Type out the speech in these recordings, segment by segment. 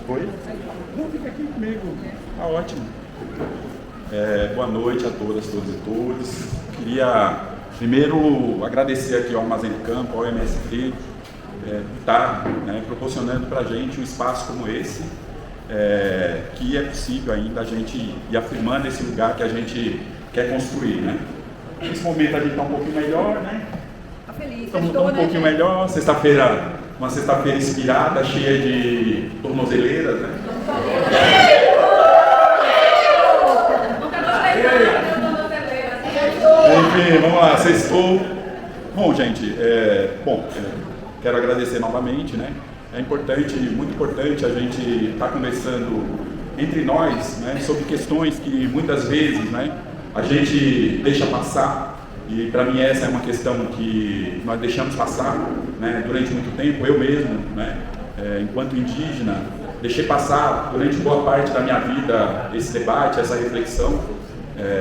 Oi? Não, fica aqui comigo. Tá ótimo. Boa noite a todas, todos e todos. Queria primeiro agradecer aqui ao Armazém do Campo, ao MST, tá, proporcionando para a gente um espaço como esse, que é possível ainda a gente ir afirmando esse lugar que a gente quer construir, né? Nesse momento a gente está um pouquinho melhor, né? Tá feliz, Estamos um pouquinho melhor, uma sexta-feira inspirada, cheia de tornozeleiras, né? Enfim, vamos lá, sextou. Bom, gente, quero agradecer novamente, né? É importante, muito importante a gente estar conversando entre nós, né, sobre questões que muitas vezes, né, a gente deixa passar. E para mim essa é uma questão que nós deixamos passar, né, durante muito tempo. Eu mesmo, né, enquanto indígena, deixei passar durante boa parte da minha vida esse debate, essa reflexão,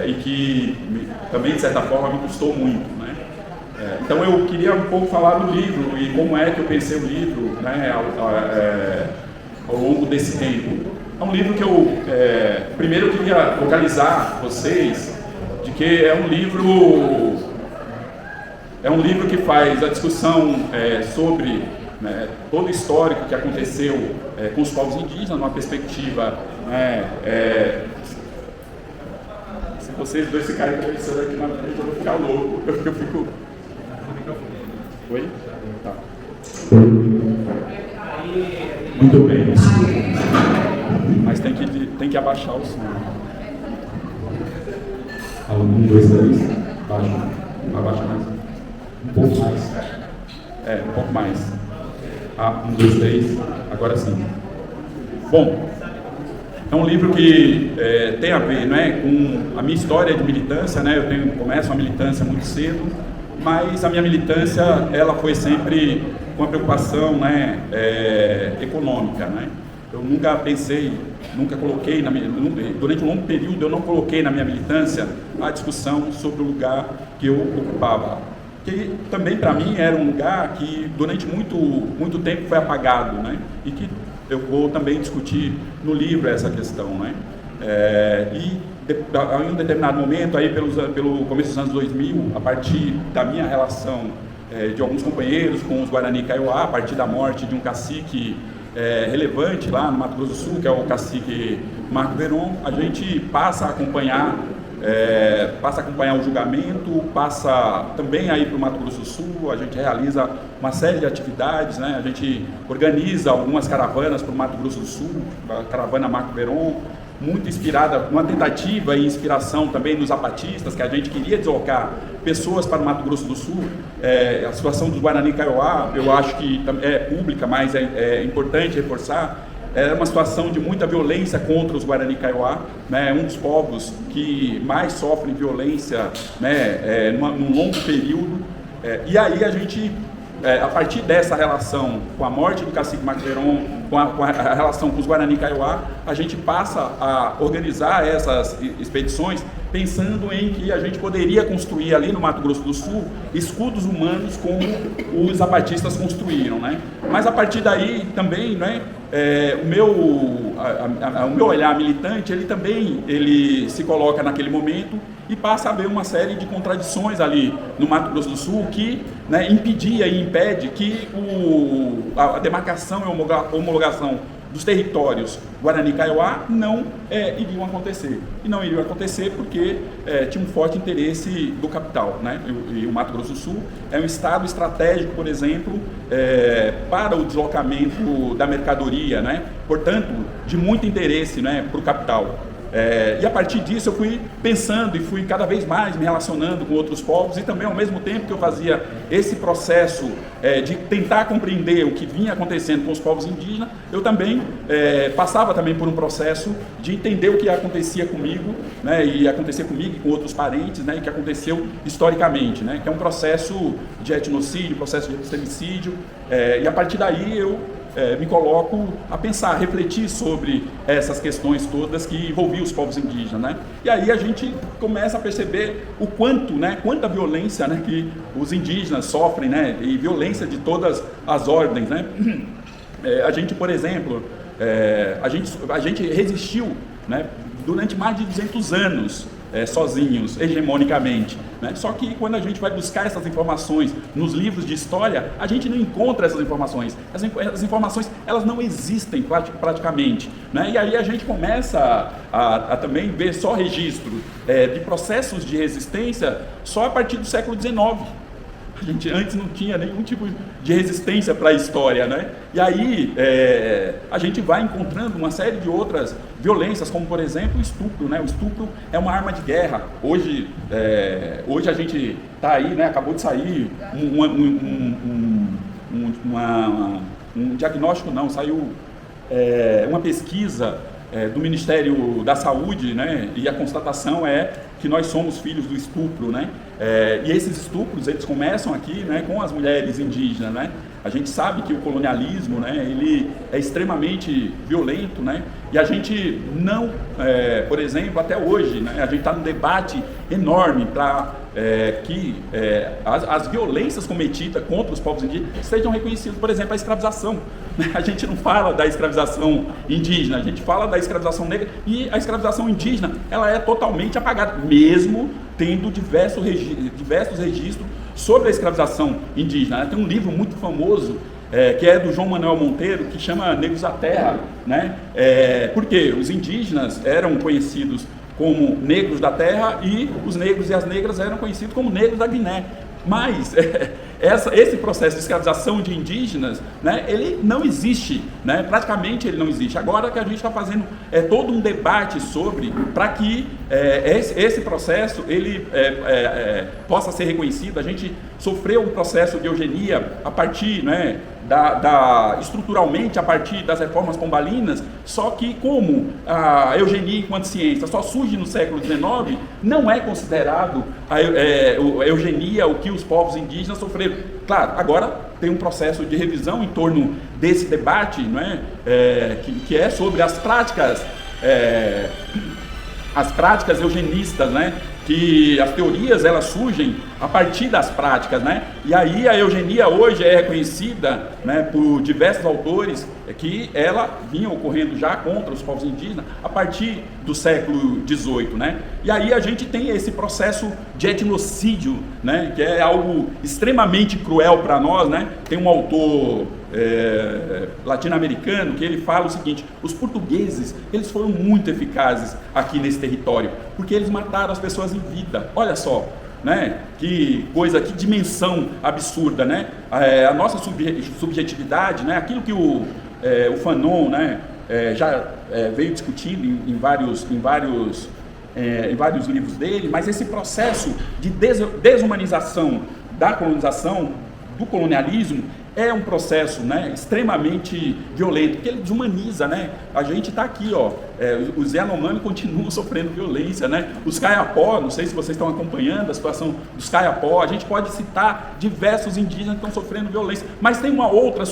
e que também de certa forma me custou muito, né? Então eu queria um pouco falar do livro e como é que eu pensei o livro, né, ao longo desse tempo. É um livro que eu primeiro eu queria localizar vocês de que é um livro que faz a discussão sobre, né, todo o histórico que aconteceu com os povos indígenas, numa perspectiva, se vocês dois ficarem conversando aqui na frente, eu vou ficar louco, eu fico... Oi? Tá. Muito bem. Mas tem que abaixar o som. 1, 2, 3. Abaixa mais. Um pouco mais. Um pouco mais. 1, 2, 3. Agora sim. Bom, é um livro que tem a ver, né, com a minha história de militância, né? Eu começo a militância muito cedo, mas a minha militância ela foi sempre com uma preocupação, né, econômica, né? Eu nunca pensei, nunca coloquei, durante um longo período eu não coloquei na minha militância a discussão sobre o lugar que eu ocupava, que também para mim era um lugar que durante muito tempo foi apagado, né? E que eu vou também discutir no livro essa questão, né? Em um determinado momento, aí pelo começo dos anos 2000, a partir da minha relação de alguns companheiros com os Guarani Kaiowá, a partir da morte de um cacique relevante lá no Mato Grosso do Sul, que é o cacique Marco Veron, a gente passa a acompanhar o julgamento, passa também aí para o Mato Grosso do Sul, a gente realiza uma série de atividades, né? A gente organiza algumas caravanas para o Mato Grosso do Sul, a caravana Marco Veron, muito inspirada, uma tentativa e inspiração também dos zapatistas, que a gente queria deslocar pessoas para o Mato Grosso do Sul. A situação dos Guarani Kaiowá, eu acho que é pública, mas é importante reforçar, é uma situação de muita violência contra os Guarani Kaiowá, né, um dos povos que mais sofrem violência, né, num longo período, e aí a gente, a partir dessa relação com a morte do cacique Marco Veron, com a relação com os Guarani Kaiowá, a gente passa a organizar essas expedições pensando em que a gente poderia construir ali no Mato Grosso do Sul escudos humanos como os zapatistas construíram, né? Mas a partir daí também, né, o meu olhar militante, ele se coloca naquele momento e passa a haver uma série de contradições ali no Mato Grosso do Sul que, né, impedia e impede que a demarcação e a homologação dos territórios Guarani Kaiowá não iriam acontecer. E não iriam acontecer porque tinha um forte interesse do capital, né? E o Mato Grosso do Sul é um estado estratégico, por exemplo, para o deslocamento da mercadoria, né? Portanto, de muito interesse, né, para o capital. E a partir disso eu fui pensando e fui cada vez mais me relacionando com outros povos, e também ao mesmo tempo que eu fazia esse processo de tentar compreender o que vinha acontecendo com os povos indígenas, eu também passava também por um processo de entender o que acontecia comigo, né, e acontecer comigo e com outros parentes, né, e que aconteceu historicamente, né, que é um processo de etnocídio, processo de epistemicídio, e a partir daí eu me coloco a pensar, a refletir sobre essas questões todas que envolviam os povos indígenas, né? E aí a gente começa a perceber o quanto, né, quanta violência, né, que os indígenas sofrem, né, e violência de todas as ordens, né? A gente, por exemplo, a gente resistiu, né, durante mais de 200 anos, sozinhos, hegemonicamente, né? Só que quando a gente vai buscar essas informações nos livros de história, a gente não encontra essas informações. As informações, elas não existem praticamente, né? E aí a gente começa a também ver só registro de processos de resistência só a partir do século XIX. A gente antes não tinha nenhum tipo de resistência para a história, né? E aí a gente vai encontrando uma série de outras violências, como por exemplo o estupro, né? O estupro é uma arma de guerra. Hoje a gente está aí, né? Acabou de sair um diagnóstico, não, saiu uma pesquisa do Ministério da Saúde, né? E a constatação é que nós somos filhos do estupro, né? E esses estupros, eles começam aqui, né, com as mulheres indígenas, né? A gente sabe que o colonialismo, né, ele é extremamente violento, né? E a gente não, por exemplo, até hoje, né, a gente está num debate enorme para que as violências cometidas contra os povos indígenas sejam reconhecidas. Por exemplo, a escravização. A gente não fala da escravização indígena, a gente fala da escravização negra, e a escravização indígena, ela é totalmente apagada, mesmo tendo diversos registros sobre a escravização indígena. Tem um livro muito famoso, que é do João Manuel Monteiro, que chama Negros da Terra, né? Porque os indígenas eram conhecidos como negros da terra e os negros e as negras eram conhecidos como negros da Guiné. Mas esse processo de escravização de indígenas, né, ele não existe, né, praticamente ele não existe. Agora que a gente está fazendo todo um debate sobre, para que esse processo ele possa ser reconhecido. A gente sofreu um processo de eugenia a partir, né, estruturalmente a partir das reformas pombalinas, só que como a eugenia enquanto ciência só surge no século XIX, não é considerado a eugenia o que os povos indígenas sofreram. Claro, agora tem um processo de revisão em torno desse debate, não é? Que é sobre as práticas eugenistas, né? Que as teorias elas surgem a partir das práticas, né? E aí a eugenia hoje é reconhecida, né, por diversos autores que ela vinha ocorrendo já contra os povos indígenas a partir do século XVIII, né? E aí a gente tem esse processo de etnocídio, né, que é algo extremamente cruel para nós, né? Tem um autor latino-americano que ele fala o seguinte: os portugueses, eles foram muito eficazes aqui nesse território, porque eles mataram as pessoas em vida. Olha só, né? Que coisa, que dimensão absurda, né? A nossa subjetividade, né? Aquilo que o Fanon, né, já veio discutindo em vários livros dele, mas esse processo de desumanização da colonização, do colonialismo, é um processo, né, extremamente violento, porque ele desumaniza, né? A gente está aqui, ó, os Yanomami continuam sofrendo violência, né? Os Kayapó, não sei se vocês estão acompanhando a situação dos Kayapó, a gente pode citar diversos indígenas que estão sofrendo violência, mas tem uma outra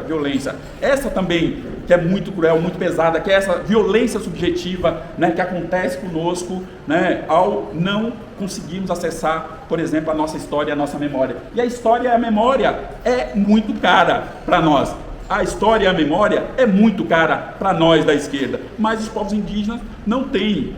violência, essa também que é muito cruel, muito pesada, que é essa violência subjetiva, né, que acontece conosco, né, ao não conseguirmos acessar, por exemplo, a nossa história e a nossa memória. E a história e a memória é muito cara para nós. A história e a memória é muito cara para nós da esquerda, mas os povos indígenas não têm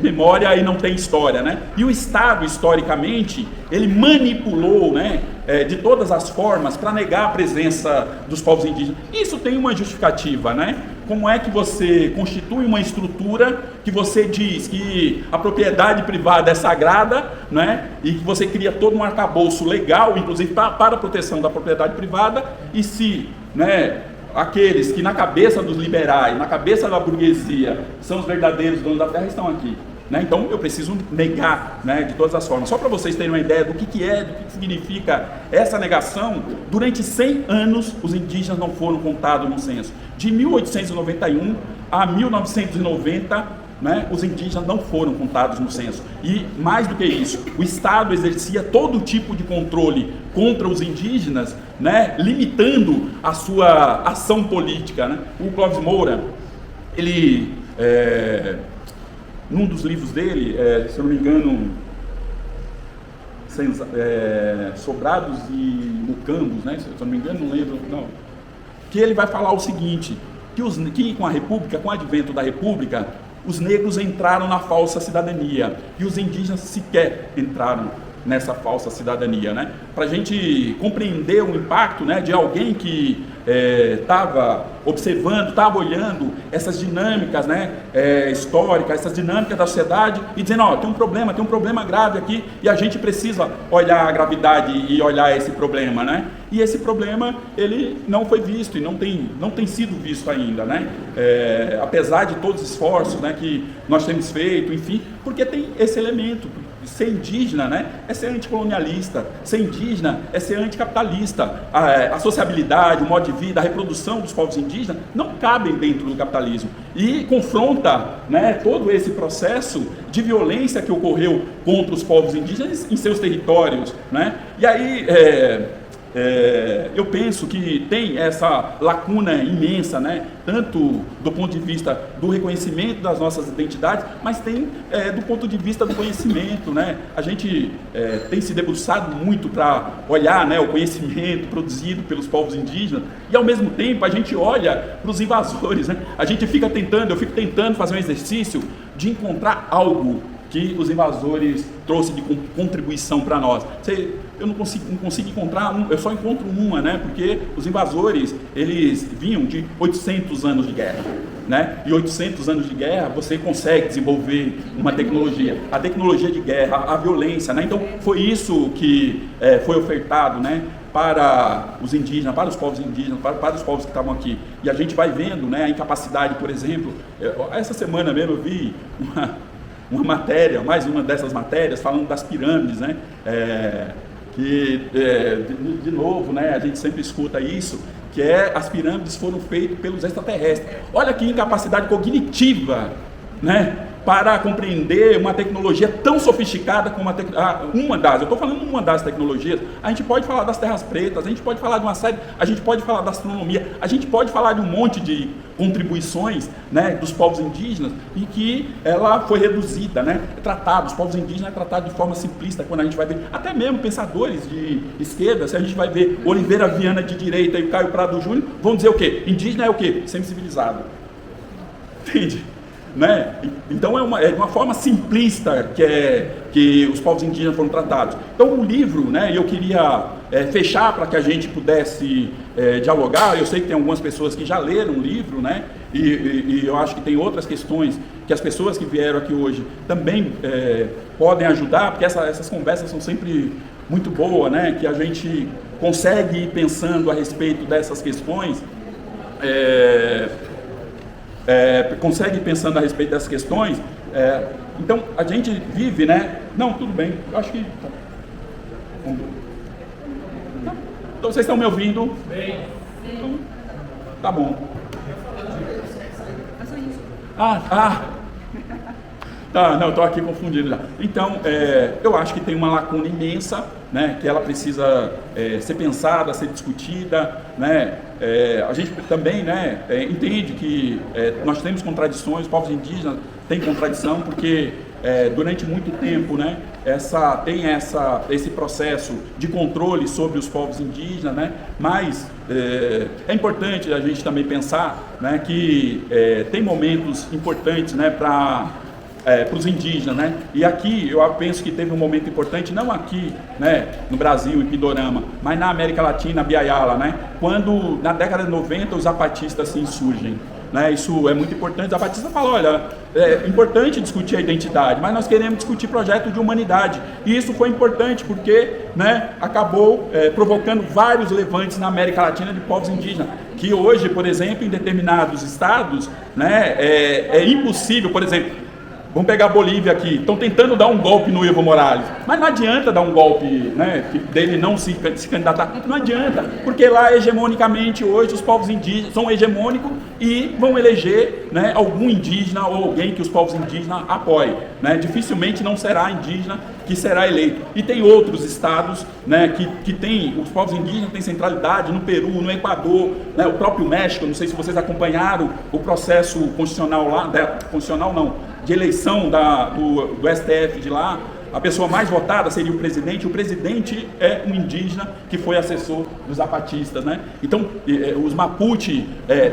memória e não têm história, né? E o Estado, historicamente, ele manipulou, né, de todas as formas para negar a presença dos povos indígenas. Isso tem uma justificativa, né? Como é que você constitui uma estrutura que você diz que a propriedade privada é sagrada, né? E que você cria todo um arcabouço legal, inclusive para a proteção da propriedade privada, e se, né, aqueles que na cabeça dos liberais, na cabeça da burguesia, são os verdadeiros donos da terra, estão aqui, né? Então eu preciso negar, né, de todas as formas. Só para vocês terem uma ideia do que significa essa negação, durante 100 anos os indígenas não foram contados no censo. De 1891 a 1990, né, os indígenas não foram contados no censo. E mais do que isso, o Estado exercia todo tipo de controle contra os indígenas, né, limitando a sua ação política, né? O Clóvis Moura, ele, num dos livros dele, se eu não me engano, Sobrados e Mucambos, né? Se eu não me engano, não lembro, não. Que ele vai falar o seguinte: que com a República, com o advento da República, os negros entraram na falsa cidadania e os indígenas sequer entraram nessa falsa cidadania, né? Para a gente compreender o impacto, né, de alguém que estava observando, estava olhando essas dinâmicas, né, históricas, essas dinâmicas da sociedade e dizendo, ó, tem um problema grave aqui e a gente precisa olhar a gravidade e olhar esse problema, né? E esse problema, ele não foi visto e não tem sido visto ainda, né? Apesar de todos os esforços, né, que nós temos feito, enfim, porque tem esse elemento. Ser indígena, né, é ser anticolonialista, ser indígena é ser anticapitalista. A sociabilidade, o modo de vida, a reprodução dos povos indígenas não cabem dentro do capitalismo e confronta, né, todo esse processo de violência que ocorreu contra os povos indígenas em seus territórios, né? E aí eu penso que tem essa lacuna imensa, né? Tanto do ponto de vista do reconhecimento das nossas identidades, mas tem do ponto de vista do conhecimento, né? A gente tem se debruçado muito para olhar, né, o conhecimento produzido pelos povos indígenas e ao mesmo tempo a gente olha para os invasores, né? Eu fico tentando fazer um exercício de encontrar algo que os invasores trouxeram de contribuição para nós. Eu não consigo encontrar, eu só encontro uma, né? Porque os invasores, eles vinham de 800 anos de guerra, né? E 800 anos de guerra, você consegue desenvolver uma tecnologia. A tecnologia de guerra, a violência, né? Então, foi isso que foi ofertado, né, para os indígenas, para os povos indígenas, para os povos que estavam aqui. E a gente vai vendo, né, a incapacidade, por exemplo. Essa semana mesmo eu vi uma matéria, mais uma dessas matérias, falando das pirâmides, né? De novo, né, a gente sempre escuta isso, que as pirâmides foram feitas pelos extraterrestres. Olha que incapacidade cognitiva, né, para compreender uma tecnologia tão sofisticada como eu estou falando uma das tecnologias. A gente pode falar das terras pretas, a gente pode falar de uma série, a gente pode falar da astronomia, a gente pode falar de um monte de contribuições, né, dos povos indígenas e que ela foi reduzida, né, os povos indígenas é tratado de forma simplista quando a gente vai ver, até mesmo pensadores de esquerda, se a gente vai ver Oliveira Viana de direita e o Caio Prado Júnior, vão dizer o quê? Indígena é o quê? Semi-civilizado. Entende? Né? Então é uma forma simplista que os povos indígenas foram tratados. Então o livro, né, eu queria fechar para que a gente pudesse dialogar. Eu sei que tem algumas pessoas que já leram o livro, né, e eu acho que tem outras questões que as pessoas que vieram aqui hoje também podem ajudar, porque essas conversas são sempre muito boas, né, que a gente consegue ir pensando a respeito dessas questões. Consegue ir pensando a respeito dessas questões. Então, a gente vive, né? Não, tudo bem, eu acho que... Então, vocês estão me ouvindo? Bem. Então, tá bom. Tá, não, estou aqui confundindo já. Então, eu acho que tem uma lacuna imensa, né, que ela precisa ser pensada, ser discutida, né? A gente também, né, entende que nós temos contradições, os povos indígenas têm contradição, porque durante muito tempo, né, tem esse processo de controle sobre os povos indígenas, né? Mas é importante a gente também pensar, né, que tem momentos importantes, né, para os indígenas, né? E aqui eu penso que teve um momento importante, não aqui, né, no Brasil, em Pindorama, mas na América Latina, Biayala, né? Quando na década de 90 os zapatistas se insurgem, né? Isso é muito importante. Os zapatistas falam, olha, é importante discutir a identidade, mas nós queremos discutir projeto de humanidade. E isso foi importante porque, né, acabou provocando vários levantes na América Latina de povos indígenas, que hoje, por exemplo, em determinados estados, né, é impossível, por exemplo, vamos pegar a Bolívia aqui, estão tentando dar um golpe no Evo Morales, mas não adianta dar um golpe, né, dele não se candidatar, não adianta, porque lá hegemonicamente hoje os povos indígenas são hegemônicos e vão eleger, né, algum indígena ou alguém que os povos indígenas apoiem, né? Dificilmente não será indígena que será eleito. E tem outros estados, né, que tem, os povos indígenas têm centralidade no Peru, no Equador, né, o próprio México, não sei se vocês acompanharam o processo constitucional lá, constitucional não, de eleição do STF de lá, a pessoa mais votada seria o presidente é um indígena que foi assessor dos zapatistas, né? Então, os Mapuche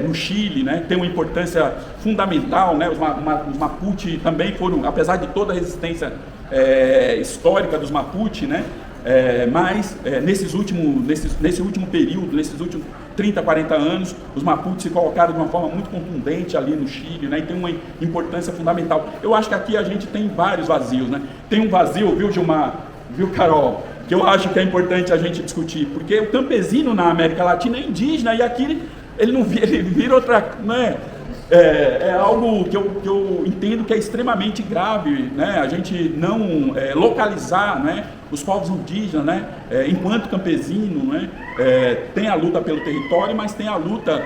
no Chile, né, tem uma importância fundamental, né? Os Mapuche também foram, apesar de toda a resistência histórica dos Mapuche, né? Mas nesse último período, nesses últimos 30, 40 anos, os Mapuche se colocaram de uma forma muito contundente ali no Chile, né, e tem uma importância fundamental. Eu acho que aqui a gente tem vários vazios, né? Tem um vazio, viu, Gilmar, viu, Carol, que eu acho que é importante a gente discutir, porque o campesino na América Latina é indígena e aqui ele vira outra, né? É algo que eu entendo que é extremamente grave, né? A gente não localizar, né, os povos indígenas, né, enquanto campesino, né, tem a luta pelo território, mas tem a luta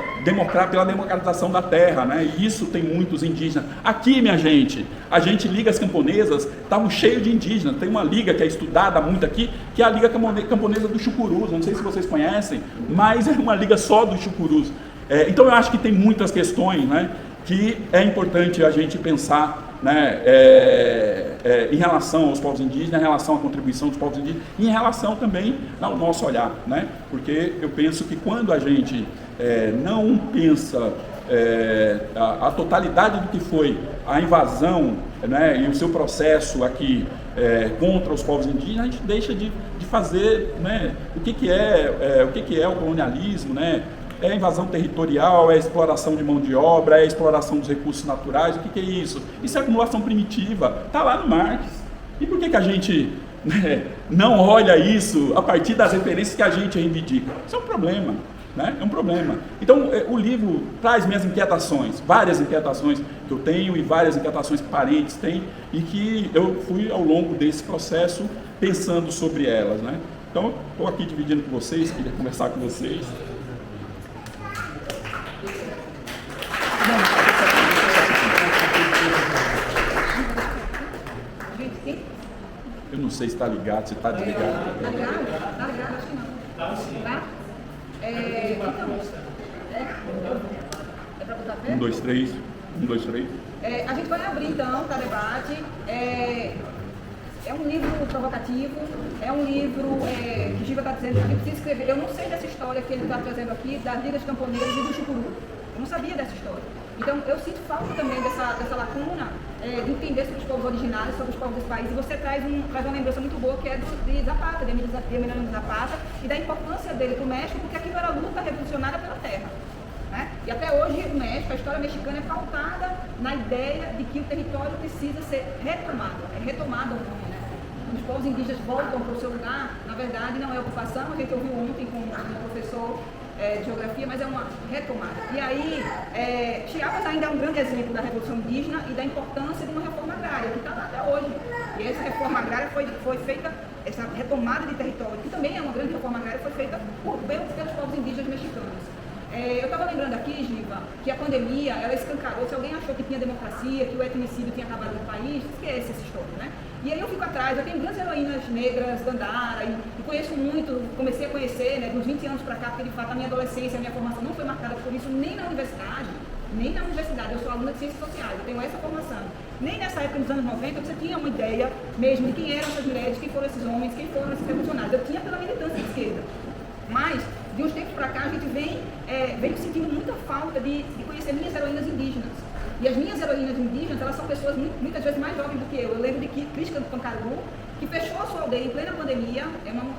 pela democratização da terra, né? E isso tem muitos indígenas. Aqui, minha gente, a gente ligas camponesas, estavam cheios de indígenas. Tem uma liga que é estudada muito aqui, que é a Liga Camponesa do Chucurus. Não sei se vocês conhecem, mas é uma liga só do Chucurus. Então eu acho que tem muitas questões, né, que é importante a gente pensar, né, em relação aos povos indígenas, em relação à contribuição dos povos indígenas, e em relação também ao nosso olhar, né, porque eu penso que quando a gente não pensa a totalidade do que foi a invasão, né, e o seu processo aqui contra os povos indígenas, a gente deixa de fazer, né, o que é o colonialismo, né? É a invasão territorial, é a exploração de mão de obra, é a exploração dos recursos naturais. O que é isso? Isso é acumulação primitiva, está lá no Marx. E por que a gente, né, não olha isso a partir das referências que a gente reivindica? Isso é um problema, né? É um problema. Então, o livro traz minhas inquietações, várias inquietações que eu tenho e várias inquietações que parentes têm, e que eu fui ao longo desse processo pensando sobre elas, né? Então, estou aqui dividindo com vocês, queria conversar com vocês. Eu não sei se está ligado, se está desligado. Está ligado? Está ligado? Acho que não. Tá sim. Tá? É para botar fé? 1, 2, 3. 1, 2, 3. A gente vai abrir então para debate. É um livro provocativo, é um livro que Giva está dizendo que a gente precisa escrever. Eu não sei dessa história que ele está trazendo aqui, das ligas camponesas e do Chucuru. Eu não sabia dessa história. Então, eu sinto falta também dessa lacuna de entender sobre os povos originários, sobre os povos desse país. E você traz uma lembrança muito boa, que é de Zapata, de Emiliano Zapata, e da importância dele para o México, porque aquilo era a luta revolucionária pela terra. Né? E até hoje, o México, a história mexicana é pautada na ideia de que o território precisa ser retomado. É retomado o nome, né? Os povos indígenas voltam para o seu lugar, na verdade, não é ocupação, a gente ouviu ontem com um professor de geografia, mas é uma retomada. E aí, Chiapas ainda é um grande exemplo da Revolução Indígena e da importância de uma reforma agrária, que está lá até hoje. E essa reforma agrária foi feita, essa retomada de território, que também é uma grande reforma agrária, foi feita pelos povos indígenas mexicanos. Eu estava lembrando aqui, Giva, que a pandemia, ela escancarou, se alguém achou que tinha democracia, que o etnicídio tinha acabado no país, esquece essa história, né? E aí eu fico atrás, eu tenho grandes heroínas negras, Dandara, e conheço muito, comecei a conhecer, né, dos 20 anos para cá, porque de fato a minha adolescência, a minha formação não foi marcada por isso, nem na universidade, eu sou aluna de Ciências Sociais, eu tenho essa formação. Nem nessa época, nos anos 90, você tinha uma ideia mesmo de quem eram essas mulheres, quem foram esses homens, quem foram esses revolucionários. Eu tinha pela militância de esquerda. Mas, de uns tempos para cá, a gente vem sentindo muita falta de conhecer minhas heroínas indígenas. E as minhas heroínas indígenas, elas são pessoas muitas vezes mais jovens do que eu. Eu lembro de Cris Pancaru, que fechou a sua aldeia em plena pandemia,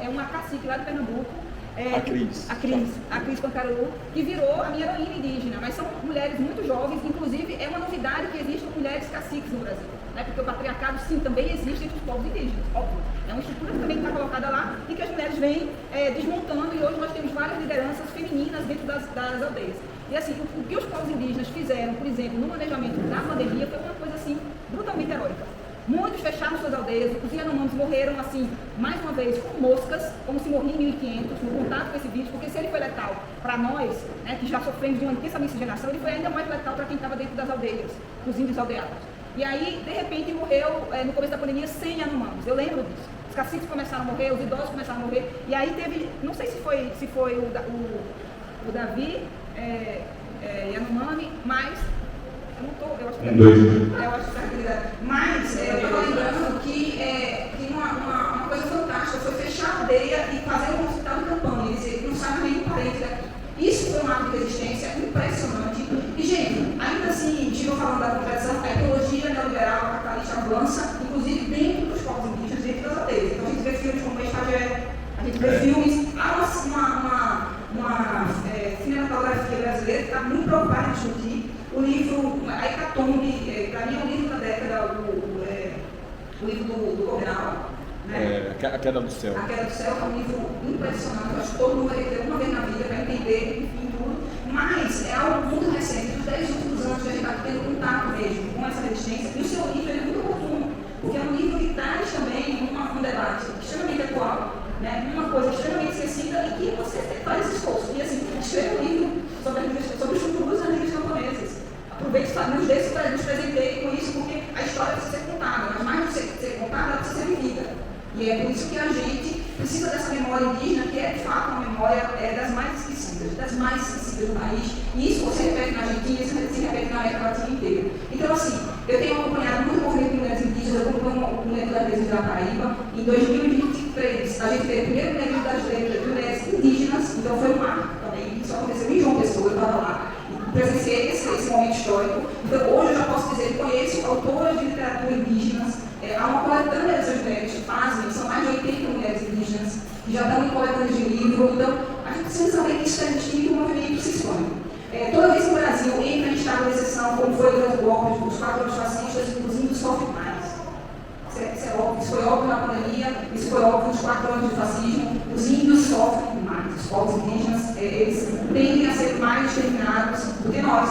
é uma cacique lá de Pernambuco. A Cris Pancaru, que virou a minha heroína indígena. Mas são mulheres muito jovens, inclusive é uma novidade que existem mulheres caciques no Brasil. Né? Porque o patriarcado, sim, também existe entre os povos indígenas, óbvio. É uma estrutura que também está colocada lá e que as mulheres vêm desmontando, e hoje nós temos várias lideranças femininas dentro das aldeias. E assim, o que os povos indígenas fizeram, por exemplo, no manejamento da pandemia, foi uma coisa assim, brutalmente heróica. Muitos fecharam suas aldeias, os Yanomamis morreram assim, mais uma vez, com moscas, como se morria em 1500, no contato com esse vírus, porque se ele foi letal para nós, né, que já sofremos de uma intensa miscigenação, ele foi ainda mais letal para quem estava dentro das aldeias, os índios aldeados. E aí, de repente, morreu, no começo da pandemia, 100 Yanomamis, eu lembro disso. Os caciques começaram a morrer, os idosos começaram a morrer, e aí teve, não sei se foi o Davi, Yanomami, mas eu não estou, eu acho que mas eu estou lembrando que emblemática foi fechar a aldeia e fazer um hospital de campanha, e dizer, não sai nenhum parente daqui. Isso foi um ato de resistência impressionante. E, gente, ainda assim, estive falando da contradição, a ideologia neoliberal, capitalista avança, inclusive dentro dos povos indígenas, dentro das aldeias. Então, a gente vê filmes como Estagé, a gente vê filmes, há uma cinematografia brasileira que está muito preocupada em discutir o livro, a Hecatombe, para mim é um livro da década, o livro do Cornal, né? A Queda do Céu. A Queda do Céu é um livro impressionante, acho que todo mundo vai ter uma vez na vida para entender, enfim, tudo, mas é algo muito recente, dos 10 últimos anos que a gente está tendo contato mesmo com essa resistência, e o seu livro é muito oportuno, porque é um livro que traz também um debate extremamente atual, né? Uma coisa extremamente esquecida e que você faz esse esforço. E assim, escreva um livro sobre os futuros antigos camponeses. Aproveite nos desse para nos presenteie com isso, porque a história precisa ser contada, mas mais do que ser contada, ela precisa ser vivida. E é por isso que a gente precisa dessa memória indígena, que é de fato uma memória das mais esquecidas do país. E isso você repete na Argentina, isso se repete na América Latina inteira. Então, assim, eu tenho acompanhado muito o movimento de mulheres indígenas, eu acompanho o movimento das Letras da Paraíba. Em 2023, a gente teve o primeiro negro das letras de mulheres indígenas, então foi um marco também. Isso aconteceu em João Pessoa, eu estava lá. Presenciei esse momento histórico. Então, hoje eu já posso dizer que conheço autoras de literatura indígenas. Há uma coletânea dessas mulheres que fazem, são mais de 80 mulheres indígenas, que já estão em coletâneas de livro. Então, a gente precisa saber que isso está existindo e que o movimento se expõe. Toda vez que o Brasil entra em estado de exceção, como foi durante o golpe dos 4 anos fascistas, os índios sofrem mais. Isso é óbvio, isso foi óbvio na pandemia, isso foi óbvio nos 4 anos de fascismo. Os índios sofrem mais, os povos indígenas, eles tendem a ser mais exterminados do que nós.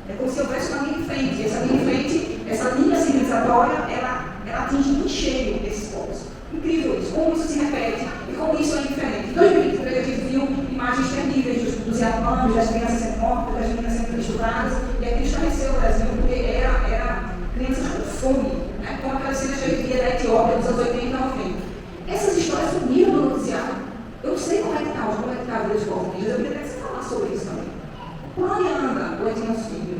É como se houvesse uma linha de frente. Essa linha civilizatória, ela atinge em cheio esses povos. Incrível isso, como isso se repete e como isso é diferente. Em 2023 a gente viu imagens terríveis dos Yapanos, das crianças sendo mortas, das meninas sendo estupradas, e aquilo estremeceu o Brasil, porque era crianças com fome, né? Como aquelas cenas que a gente via da Etiópia dos anos 80 e 90. Essas histórias sumiram no noticiário. Eu não sei como é que está a vida dos povos indígenas, eu queria que você falasse sobre isso também. Por onde anda o etnocídio?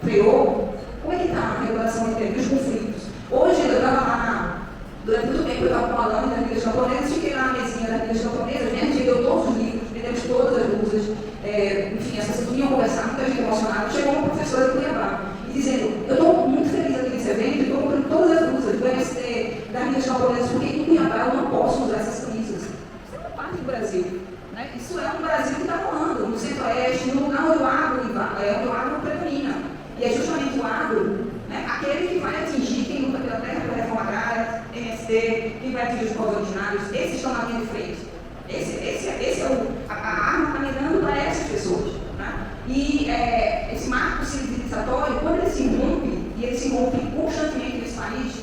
Freou? Como é que está a regulação entre os conflitos? Hoje eu estava lá, durante muito tempo eu estava com a Alane das Ligas Camponesas, fiquei lá na mesinha das Ligas Camponesas, né? A gente deu todos os livros, vendemos todas as blusas, enfim, as pessoas vinham conversar, muita gente emocionada. Chegou uma professora de Cuiabá e dizendo, eu estou muito feliz aqui nesse evento, estou comprando todas as blusas do MST, das Ligas Camponesas, porque em Cuiabá eu não posso usar essas camisas. Isso é uma parte do Brasil. Né? Isso é um Brasil que está rolando, no centro-oeste, no lugar onde o agro predomina. E é justamente o agro, né, aquele que vai atingir quem luta pela terra, pela reforma agrária, MST, quem vai atingir os povos originários, esses estão na linha de frente. Esse é a arma está mirando para essas pessoas. Né? E esse marco civilizatório, quando ele se rompe, e ele se rompe constantemente nesse país,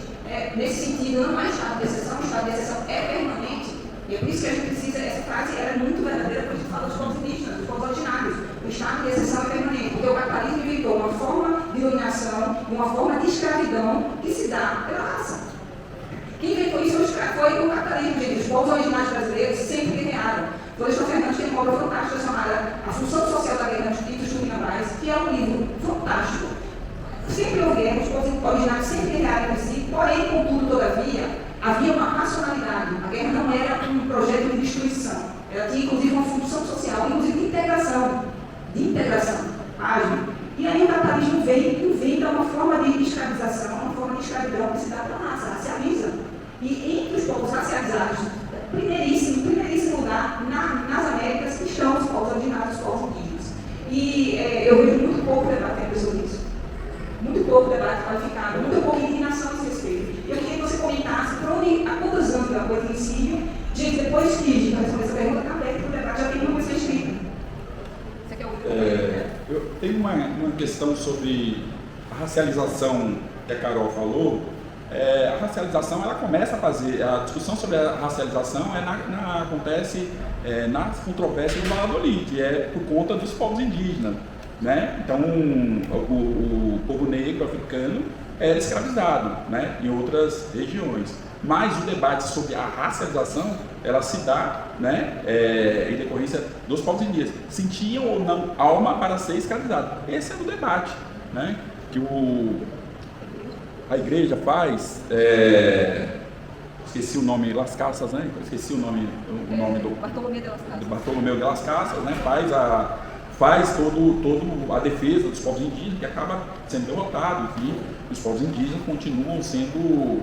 nesse sentido, não é estado de exceção, o estado de exceção é permanente. E é por isso que a gente precisa, essa frase era muito verdadeira quando a gente fala dos povos indígenas, dos povos originários. O estado de exceção é permanente, porque o capitalismo inventou uma forma de dominação, uma forma de escravidão que se dá pela raça. Quem inventou isso foi o capitalismo, gente. Os povos originários brasileiros sempre guerrearam. Florestan Fernandes tem uma obra fantástica chamada A Função Social da Guerra dos Títulos Tupinambás, que é um livro fantástico. Sempre houveram, os povos originários sempre guerrearam entre si, porém, contudo, todavia, havia uma racionalidade. A guerra não era um projeto de destruição. Ela tinha, inclusive, uma função social, inclusive de integração. Ágil. E aí o capitalismo vem e inventa uma forma de escravização, uma forma de escravidão que se dá para a raça, racializa. E entre os povos racializados, primeiríssimo lugar, nas Américas, estão os povos originários, os povos indígenas. E eu vejo muito pouco debate sobre isso. Muito pouco debate qualificado, muito pouca indignação a esse respeito. Eu queria que você comentasse por onde, há quantos anos da coisa inicia. Gente, depois que a gente responder essa pergunta, está aberto para o debate, já tem uma coisa escrita. Você quer ouvir? Eu tenho uma questão sobre a racialização que a Carol falou. A racialização, ela começa a fazer, a discussão sobre a racialização acontece na controvérsia do Valladolid, que é por conta dos povos indígenas. Né? Então, o povo negro africano era escravizado, né, em outras regiões. Mas o debate sobre a racialização, ela se dá, né, em decorrência dos povos indígenas. Sentiam ou não alma para ser escravizado. Esse é o debate, né, que a igreja faz esqueci o nome, Las Casas, né? Esqueci o nome do Bartolomeu de Las Casas. Do Bartolomeu de Las Casas, né? Faz todo a defesa dos povos indígenas, que acaba sendo derrotado, enfim, os povos indígenas continuam sendo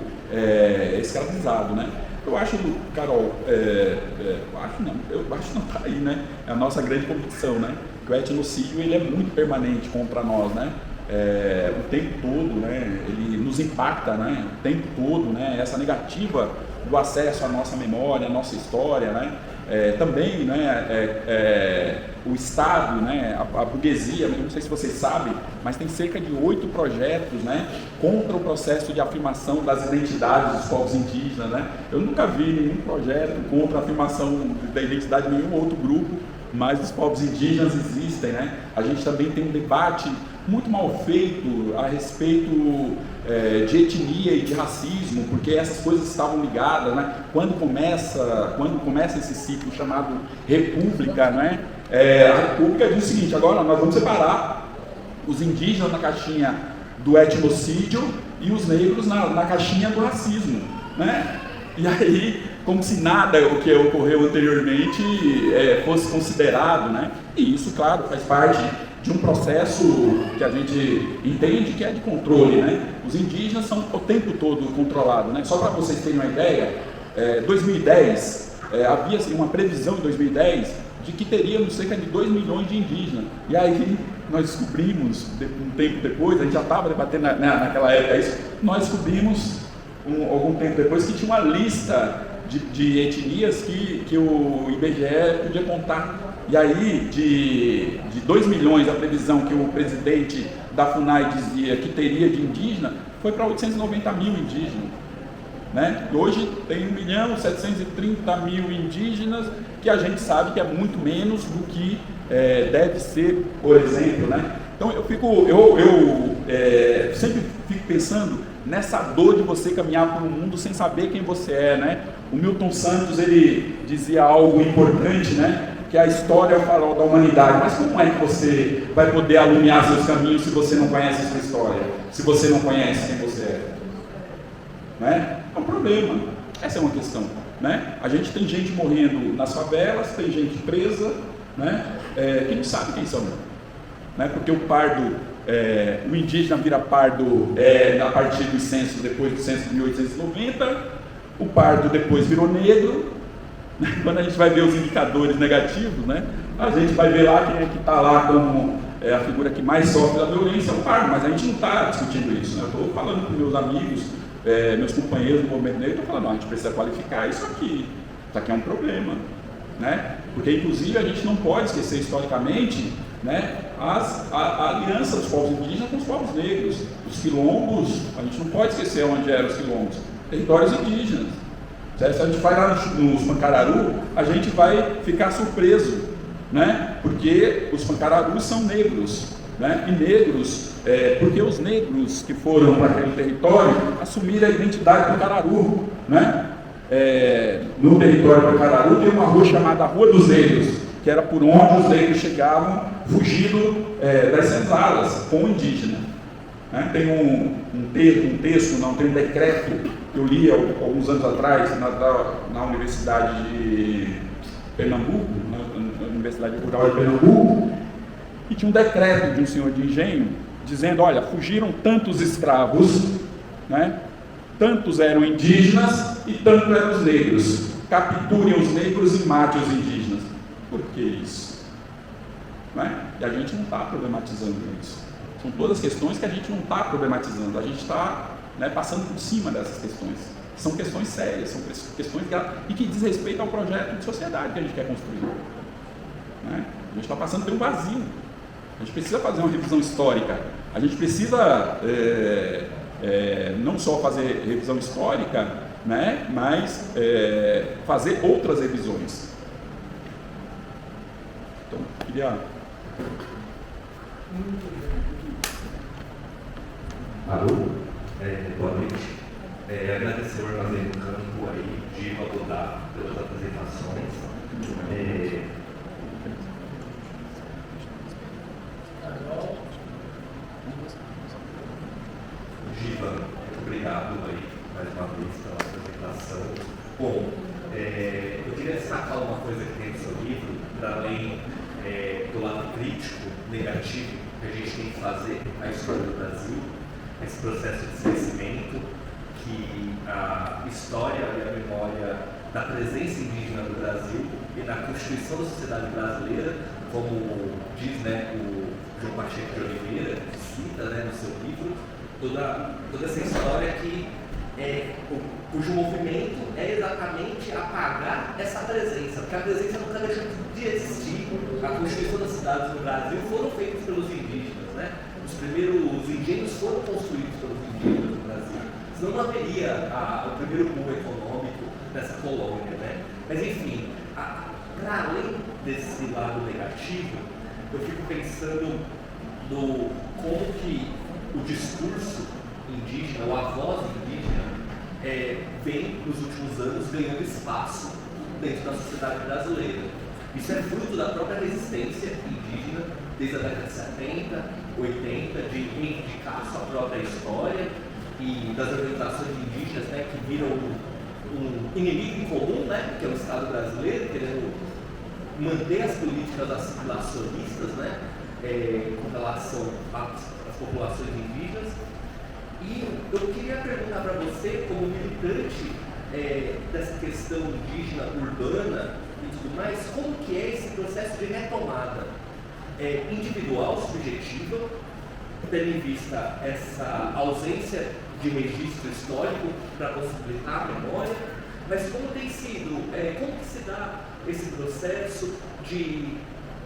escravizados, né? Eu acho, Carol, eu acho não tá aí, né? É a nossa grande convicção, né? Que o etnocídio ele é muito permanente contra nós, né? O tempo todo, né? Ele nos impacta, né? O tempo todo, né? Essa negativa do acesso à nossa memória, à nossa história, né? Também, né, o Estado, né, a burguesia, não sei se vocês sabem, mas tem cerca de 8 projetos, né, contra o processo de afirmação das identidades dos povos indígenas, né? Eu nunca vi nenhum projeto contra a afirmação da identidade de nenhum outro grupo, mas os povos indígenas existem, né? A gente também tem um debate muito mal feito a respeito de etnia e de racismo, porque essas coisas estavam ligadas, né? Quando começa esse ciclo chamado República, né? A República diz o seguinte: agora nós vamos separar os indígenas na caixinha do etnocídio e os negros na caixinha do racismo, né? E aí, como se nada o que ocorreu anteriormente fosse considerado, né? E isso, claro, faz parte de um processo que a gente entende que é de controle, né? Os indígenas são o tempo todo controlados, né? Só para vocês terem uma ideia, 2010, havia assim, uma previsão em 2010 de que teríamos cerca de 2 milhões de indígenas. E aí nós descobrimos, um tempo depois, a gente já estava debatendo naquela época isso, nós descobrimos algum tempo depois que tinha uma lista de etnias que o IBGE podia contar. E aí, de 2 milhões, a previsão que o presidente da FUNAI dizia que teria de indígena, foi para 890 mil indígenas. Né? E hoje tem 1.730.000 indígenas, que a gente sabe que é muito menos do que deve ser, por exemplo. Né? Então eu sempre fico pensando nessa dor de você caminhar por um mundo sem saber quem você é, né? O Milton Santos, ele dizia algo importante, né? Que a história é o farol da humanidade. Mas como é que você vai poder alumiar seus caminhos se você não conhece a sua história? Se você não conhece quem você é? Né? É um problema. Essa é uma questão, né? A gente tem gente morrendo nas favelas, tem gente presa, né? Que não sabe quem são, né? Porque o pardo, o indígena vira pardo a partir dos censos, depois do censo de 1890, o pardo depois virou negro. Quando a gente vai ver os indicadores negativos, né? A gente vai ver lá quem é que está lá como a figura que mais sofre da violência, é o pardo, mas a gente não está discutindo isso, né? Eu estou falando com meus amigos, meus companheiros do movimento negro, estou falando, a gente precisa qualificar isso aqui é um problema, né? Porque inclusive a gente não pode esquecer historicamente, né, a aliança dos povos indígenas com os povos negros. Os quilombos, a gente não pode esquecer onde eram os quilombos, territórios indígenas. Se a gente vai lá nos Pancararu, a gente vai ficar surpreso, né? Porque os Pancararus são negros, né? E negros, porque os negros que foram para aquele território assumiram a identidade Pancararu, né? No território Pancararu tem uma rua chamada Rua dos Negros, que era por onde os negros chegavam fugindo das senzalas com o indígena. Né? Tem tem um decreto que eu li alguns anos atrás na Universidade de Pernambuco, na Universidade Rural de Pernambuco, e tinha um decreto de um senhor de engenho dizendo: olha, fugiram tantos escravos, né? Tantos eram indígenas e tantos eram os negros. Capturem os negros e matem os indígenas. Por que isso? Né? E a gente não está problematizando isso. São todas questões que a gente não está problematizando. A gente está, né, passando por cima dessas questões. São questões sérias, são questões e que diz respeito ao projeto de sociedade que a gente quer construir. Né? A gente está passando por um vazio. A gente precisa fazer uma revisão histórica. A gente precisa não só fazer revisão histórica, né, mas fazer outras revisões. Então, queria... Alô? Boa noite. Agradecer ao Armazém do Campo aí, de Rododá, pelas apresentações. Giva, muito obrigado aí mais uma vez pela apresentação. para além do lado crítico, negativo, que a gente tem que fazer a história do Brasil, esse processo de esquecimento, que a história e a memória da presença indígena no Brasil e na constituição da sociedade brasileira, como diz, né, o João Pacheco de Oliveira, que cita, né, no seu livro, toda essa história cujo movimento é exatamente apagar essa presença, porque a presença nunca deixou de existir. A constituição das cidades no Brasil foram feitas pelos indígenas, né? Os primeiros engenhos foram construídos pelos indígenas no Brasil, senão não haveria o primeiro boom econômico dessa colônia, né? Mas enfim, para além desse lado negativo, eu fico pensando no como que o discurso indígena, ou a voz indígena, vem nos últimos anos ganhando espaço dentro da sociedade brasileira. Isso é fruto da própria resistência indígena, desde a década de 70, 80, de reivindicar sua própria história e das organizações indígenas, né, que viram um inimigo em comum, né, que é o Estado brasileiro, querendo manter as políticas assimilacionistas, né, com relação às populações indígenas. E eu queria perguntar para você, como militante dessa questão indígena, urbana e tudo mais, como que é esse processo de retomada individual, subjetiva, tendo em vista essa ausência de registro histórico para possibilitar a memória, mas como tem sido, como que se dá esse processo de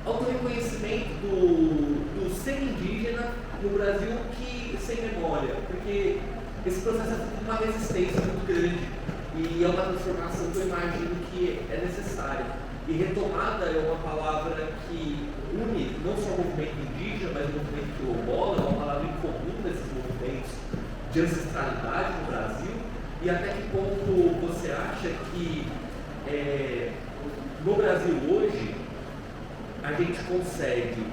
autorreconhecimento do ser indígena no Brasil que sem memória, porque esse processo é uma resistência muito grande e é uma transformação que eu imagino que é necessária. E retomada é uma palavra que une não só o movimento indígena, mas o movimento quilombola, é uma palavra em comum desses movimentos de ancestralidade no Brasil. E até que ponto você acha que no Brasil hoje a gente consegue,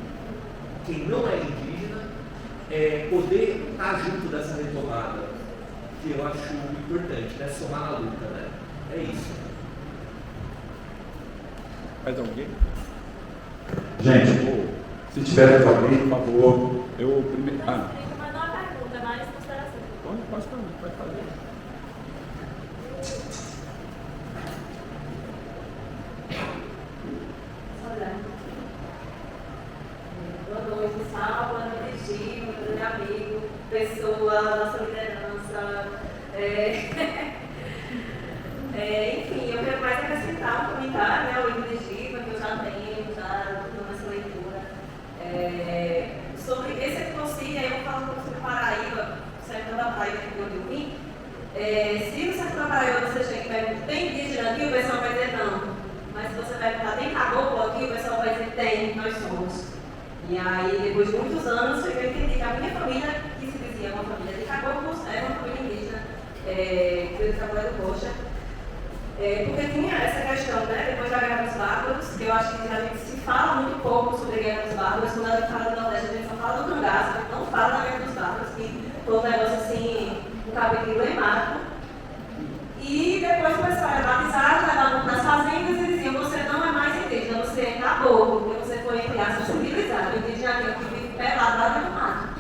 quem não é indígena, poder estar junto dessa retomada, que eu acho importante, né? Somar na luta, né? É isso. Mais alguém? Gente, se tiver alguém, por favor. Eu primeiro. Tem que mandar uma pergunta, mais consideração. Pode fazer. Boa noite, Sal, boa noite, Gil, meu grande amigo, pessoa, nossa liderança. Enfim, eu quero mais acrescentar um comentário, né, o livro de Giva, que eu já tenho, já estou nessa leitura. Sobre esse ecocídio, eu falo um pouco sobre Paraíba, sertão da Paraíba, que eu vim. Se no sertão da Paraíba você chega e pergunta, tem indígena aqui? O pessoal vai dizer não. Mas se você perguntar, tem caboclo aqui? O pessoal vai dizer, tem, nós somos. E aí, depois de muitos anos, eu entendi que a minha família, que se dizia uma família de caboclos, era uma família indígena, filho de Tabuleiro Roxa. Porque tinha essa questão, né, depois da Guerra dos Bárbaros, que eu acho que a gente se fala muito pouco sobre a Guerra dos Bárbaros. Quando a gente fala do Nordeste, a gente só fala do cangaço, a gente não fala da Guerra dos Bárbaros, que foi um negócio assim, um capítulo emblemático. E depois começaram a batizar, levavam nas fazendas e diziam, você não é mais indígena, você é caboclo, porque você foi, entre aspas, civilizado. O indígena é que vive pelado lá no mato.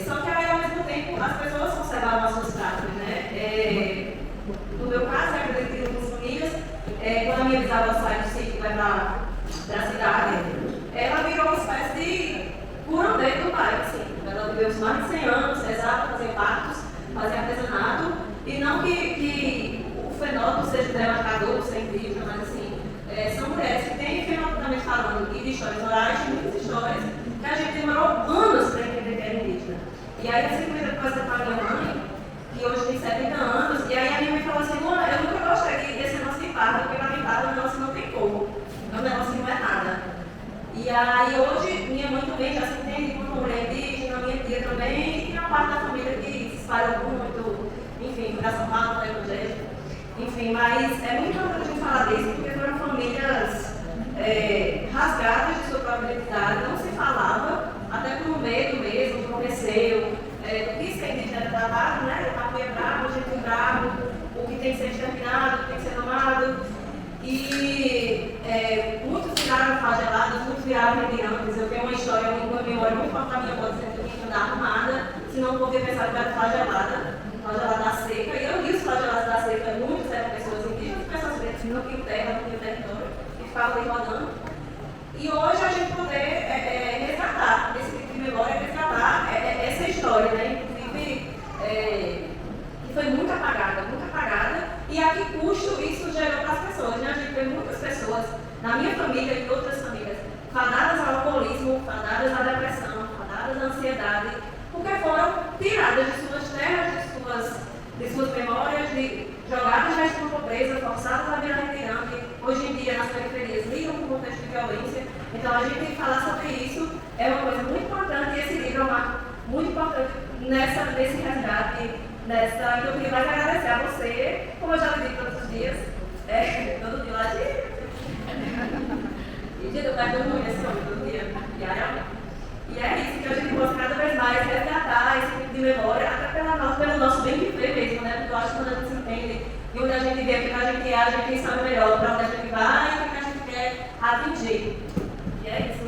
Só que aí, ao mesmo tempo, as pessoas conservavam as suas práticas, né? No meu caso, eu acredito que em famílias, quando a minha bisavó sai do sítio e vai para a cidade, ela virou uma espécie de curandeira do bairro, assim. Ela viveu uns mais de 100 anos, exato, fazia partos, fazia artesanato, e não que o fenótipo seja demarcador, ser indígena, mas assim, são mulheres que têm, fenotipicamente falando, e de histórias orais, muitas histórias, que a gente demorou anos para entender que era indígena. E aí, assim, quando eu casei com a minha mãe, que hoje tem 70 anos, e aí a minha mãe falou assim, Luana, eu nunca gostei desse negócio de parda, porque para mim parda é um negócio que não tem cor, é um negócio que não é nada. E aí hoje minha mãe também já se entende como mulher indígena, minha tia também, e tem uma parte da família que se espalha muito, enfim, para São Paulo, para evangélico, enfim, mas é muito importante a gente falar disso, porque foram famílias rasgadas de sua própria identidade, não se falava, até por medo mesmo, por receio, do que ser indígena era tratado, né? O papo é bravo, o jeito bravo, o que tem que ser exterminado, o que tem que ser tomado. E muitos Retirantes, eu tenho uma história, uma memória muito forte da minha avó dizendo que eu tinha que andar arrumada, senão o povo ia pensar que eu era flagelada da seca, e eu li os flagelados da seca, muitas eram pessoas indígenas, pessoas pretas que não tinham terra, não tinham território, que ficavam ali rodando. E hoje a gente poder resgatar esse tipo de memória, resgatar essa história, né? Inclusive, que foi muito apagada, e a que custo isso gerou para as pessoas, né? A gente vê muitas pessoas, na minha família e em outras famílias, fadadas ao alcoolismo, fadadas à depressão, fadadas à ansiedade, porque foram tiradas de suas terras, de suas memórias, jogadas na extrema pobreza, forçadas a virar retirante, hoje em dia nas periferias lidam com o contexto de violência. Então a gente tem que falar sobre isso, é uma coisa muito importante, e esse livro é um marco muito importante nesse resgate, então eu queria mais agradecer a você, como eu já lhe digo todos os dias, todo dia lá e dia do pai do mundo, esse homem, todo dia, diariamente. E é isso que a gente possa cada vez mais resgatar esse tipo de memória, até pelo nosso bem viver mesmo, né? Porque eu acho que quando a gente se entende e onde a gente vê o que a gente é, a gente sabe melhor para onde a gente vai e o que a gente quer atingir. E é isso.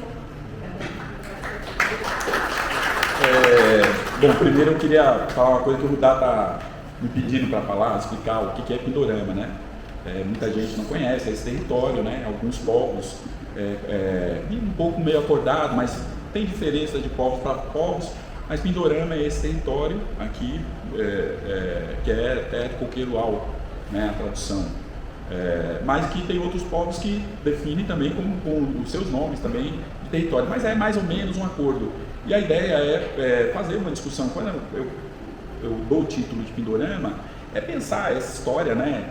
Bom, primeiro eu queria falar uma coisa que o Rudá está me pedindo para falar, explicar o que é Pindorama, né? Muita gente não conhece esse território, né? Alguns povos, um pouco meio acordado, mas tem diferença de povos para povos, mas Pindorama é esse território aqui, que é terra de coqueiro alto, né, a tradução. Mas que tem outros povos que definem também com os seus nomes também de território, mas é mais ou menos um acordo. E a ideia é fazer uma discussão, quando eu dou o título de Pindorama, é pensar essa história, né,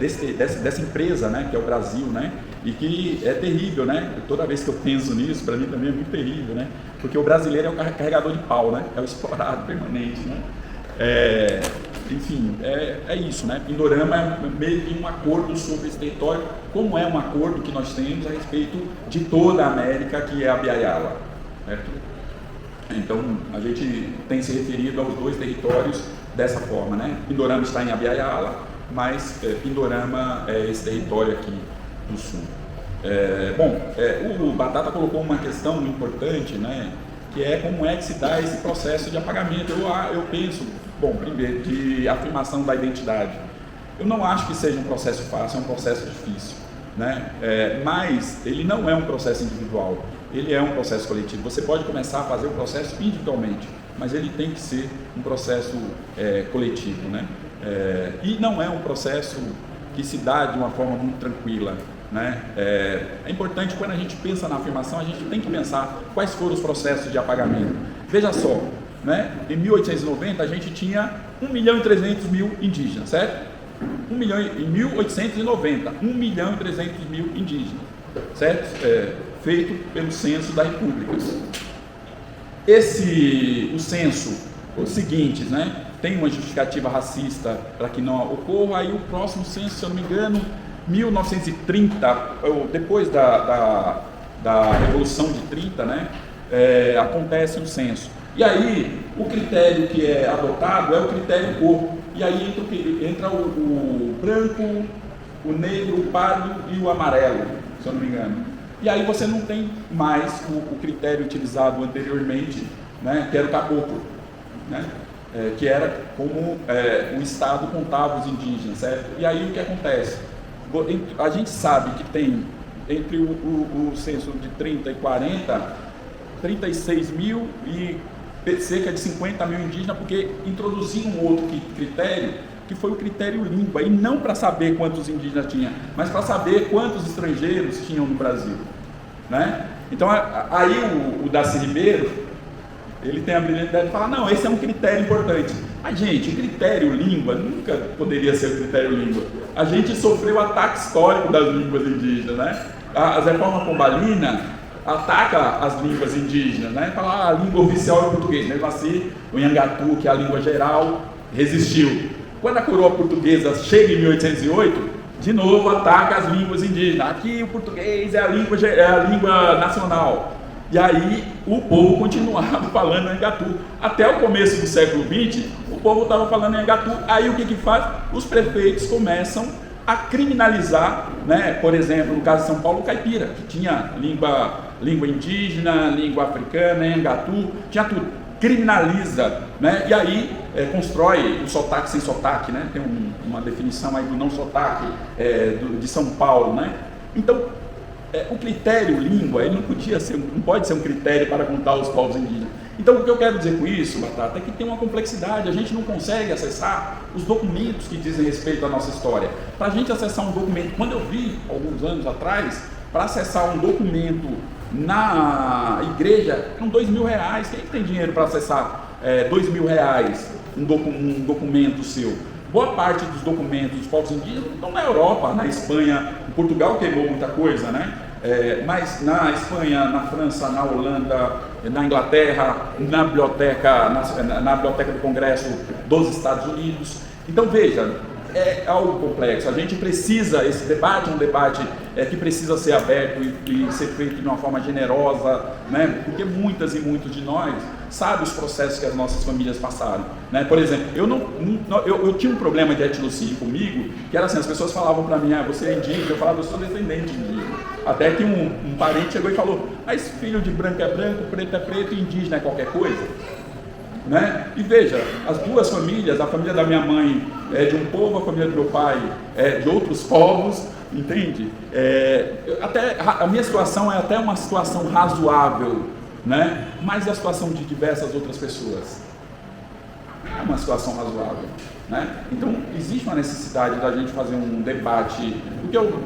dessa empresa, né, que é o Brasil, né, e que é terrível, né, toda vez que eu penso nisso, para mim também é muito terrível, né, porque o brasileiro é o carregador de pau, né, é o explorado permanente, né, enfim, é isso, né, Pindorama é meio que um acordo sobre esse território, como é um acordo que nós temos a respeito de toda a América, que é a Biayala, certo? Então, a gente tem se referido aos dois territórios dessa forma, né, Pindorama está em Abiaiala, mas Pindorama é esse território aqui do sul. O Batata colocou uma questão importante, né, que é como é que se dá esse processo de apagamento. Eu penso, primeiro, de afirmação da identidade. Eu não acho que seja um processo fácil, é um processo difícil, né, mas ele não é um processo individual, ele é um processo coletivo. Você pode começar a fazer o processo individualmente, mas ele tem que ser um processo coletivo, né? E não é um processo que se dá de uma forma muito tranquila, né? É importante, quando a gente pensa na afirmação, a gente tem que pensar quais foram os processos de apagamento. Veja só, né? Em 1890 a gente tinha 1.300.000 indígenas, certo? Em 1890, 1.300.000 indígenas, certo? Feito pelo censo da República. O censo, os seguintes, né? Tem uma justificativa racista para que não ocorra. Aí o próximo censo, se eu não me engano, 1930, depois da Revolução de 30, né? Acontece o censo. E aí o critério que é adotado é o critério cor. E aí entra o branco, o negro, o pardo e o amarelo, se eu não me engano. E aí você não tem mais o critério utilizado anteriormente, né, que era o caboclo, né, que era como o Estado contava os indígenas, certo? E aí o que acontece? A gente sabe que tem, entre o censo de 30 e 40, 36 mil e cerca de 50 mil indígenas, porque introduziram um outro critério, que foi o critério língua, e não para saber quantos indígenas tinha, mas para saber quantos estrangeiros tinham no Brasil, né? Então, aí o Darcy Ribeiro, ele tem a brilhante ideia de falar, não, esse é um critério importante. Mas, gente, o critério língua nunca poderia ser o critério língua. A gente sofreu o ataque histórico das línguas indígenas, né? As reformas pombalinas ataca as línguas indígenas, né? Fala, a língua oficial é o português, mesmo assim, o Nhangatu, que é a língua geral, resistiu. Quando a coroa portuguesa chega em 1808, de novo ataca as línguas indígenas. Aqui o português é a língua nacional. E aí o povo continuava falando Nhangatu. Até o começo do século XX, o povo estava falando Nhangatu. Aí o que faz? Os prefeitos começam a criminalizar, né, por exemplo, no caso de São Paulo, o caipira, que tinha língua indígena, língua africana, engatu, tinha tudo. Criminaliza, né, e aí constrói o sotaque sem sotaque, né, tem uma definição aí do não sotaque de São Paulo, né. Então, o critério língua, ele não pode ser um critério para contar os povos indígenas. Então, o que eu quero dizer com isso, Batata, é que tem uma complexidade, a gente não consegue acessar os documentos que dizem respeito à nossa história. Para a gente acessar um documento, quando eu vi, alguns anos atrás, para acessar um documento na igreja, são R$2.000. Quem tem dinheiro para acessar R$2.000 um documento seu? Boa parte dos documentos dos povos indígenas estão na Europa, na Espanha, em Portugal queimou muita coisa, né? Mas na Espanha, na França, na Holanda, na Inglaterra, na biblioteca do Congresso dos Estados Unidos. Então veja, é algo complexo. A gente precisa, esse debate é um debate que precisa ser aberto e ser feito de uma forma generosa, né? Porque muitas e muitos de nós sabem os processos que as nossas famílias passaram, né? Por exemplo, eu tinha um problema de etnocídio comigo, que era assim, as pessoas falavam para mim, você é indígena, eu falava, eu sou descendente indígena. Até que um parente chegou e falou, mas filho de branco é branco, preto é preto, indígena é qualquer coisa. Né? E veja, as duas famílias, a família da minha mãe é de um povo, a família do meu pai é de outros povos, entende? Até a minha situação é até uma situação razoável, né? Mas a situação de diversas outras pessoas é uma situação razoável, né? Então existe uma necessidade da gente fazer um debate. O que eu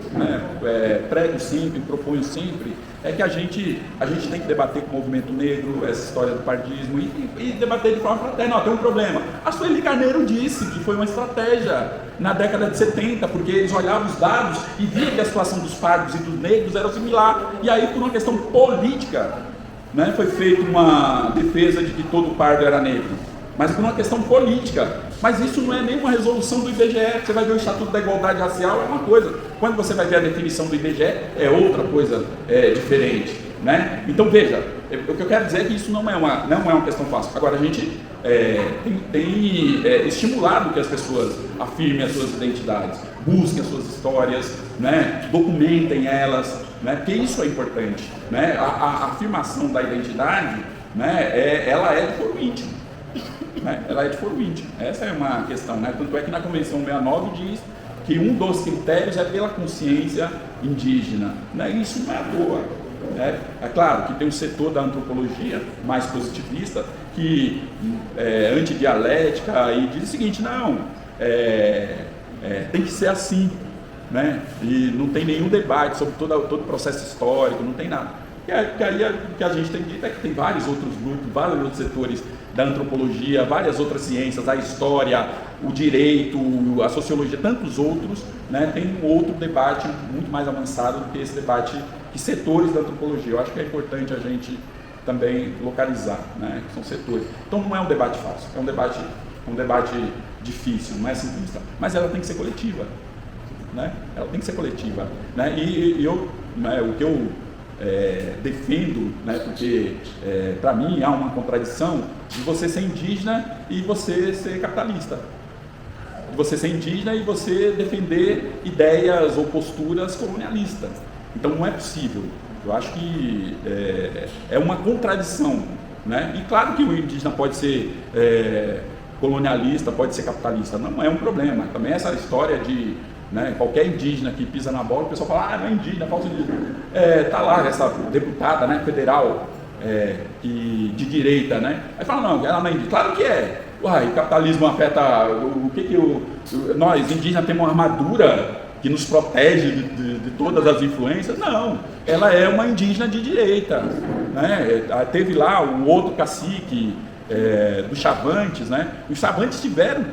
prego sempre, proponho sempre, é que a gente tem que debater com o movimento negro, essa história do pardismo, e debater de forma fraterna. Tem um problema. A Sueli Carneiro disse que foi uma estratégia na década de 70, porque eles olhavam os dados e viam que a situação dos pardos e dos negros era similar. E aí, por uma questão política, né, foi feita uma defesa de que todo pardo era negro. Mas por uma questão política. Mas isso não é nenhuma resolução do IBGE. Você vai ver o Estatuto da Igualdade Racial, é uma coisa. Quando você vai ver a definição do IBGE, é outra coisa diferente, né? Então veja, o que eu quero dizer é que isso não é uma questão fácil. Agora a gente tem estimulado que as pessoas afirmem as suas identidades, busquem as suas histórias, né? Documentem elas, né? Porque isso é importante, né? A afirmação da identidade, né? Ela é de foro íntimo. Ela é de foro íntimo. Essa é uma questão, né? Tanto é que na Convenção 69 diz que um dos critérios é pela consciência indígena, né? Isso não é à toa, né? É claro que tem um setor da antropologia mais positivista que é antidialética e diz o seguinte, não, tem que ser assim, né? E não tem nenhum debate sobre todo o processo histórico, não tem nada. E aí o que a gente tem dito é que tem vários outros grupos, vários outros setores da antropologia, várias outras ciências, a história, o direito, a sociologia, tantos outros, né, tem um outro debate muito mais avançado do que esse debate de setores da antropologia. Eu acho que é importante a gente também localizar, né, que são setores. Então não é um debate fácil, é um debate difícil, não é simplista, mas ela tem que ser coletiva, né? Ela tem que ser coletiva, né? E eu, né, o que eu defendo, né, porque para mim há uma contradição de você ser indígena e você ser capitalista, de você ser indígena e você defender ideias ou posturas colonialistas. Então não é possível. Eu acho que é uma contradição, né? E claro que o indígena pode ser colonialista, pode ser capitalista, não é um problema. Também essa história de, né, qualquer indígena que pisa na bola, o pessoal fala, não é indígena, é falso indígena. Tá lá essa deputada, né, federal, de direita, né? Aí fala, não, ela não é indígena. Claro que é. Uai, o capitalismo afeta nós indígenas temos uma armadura que nos protege de todas as influências? Não, ela é uma indígena de direita, né? Teve lá um outro cacique dos Chavantes, né? Os Chavantes tiveram,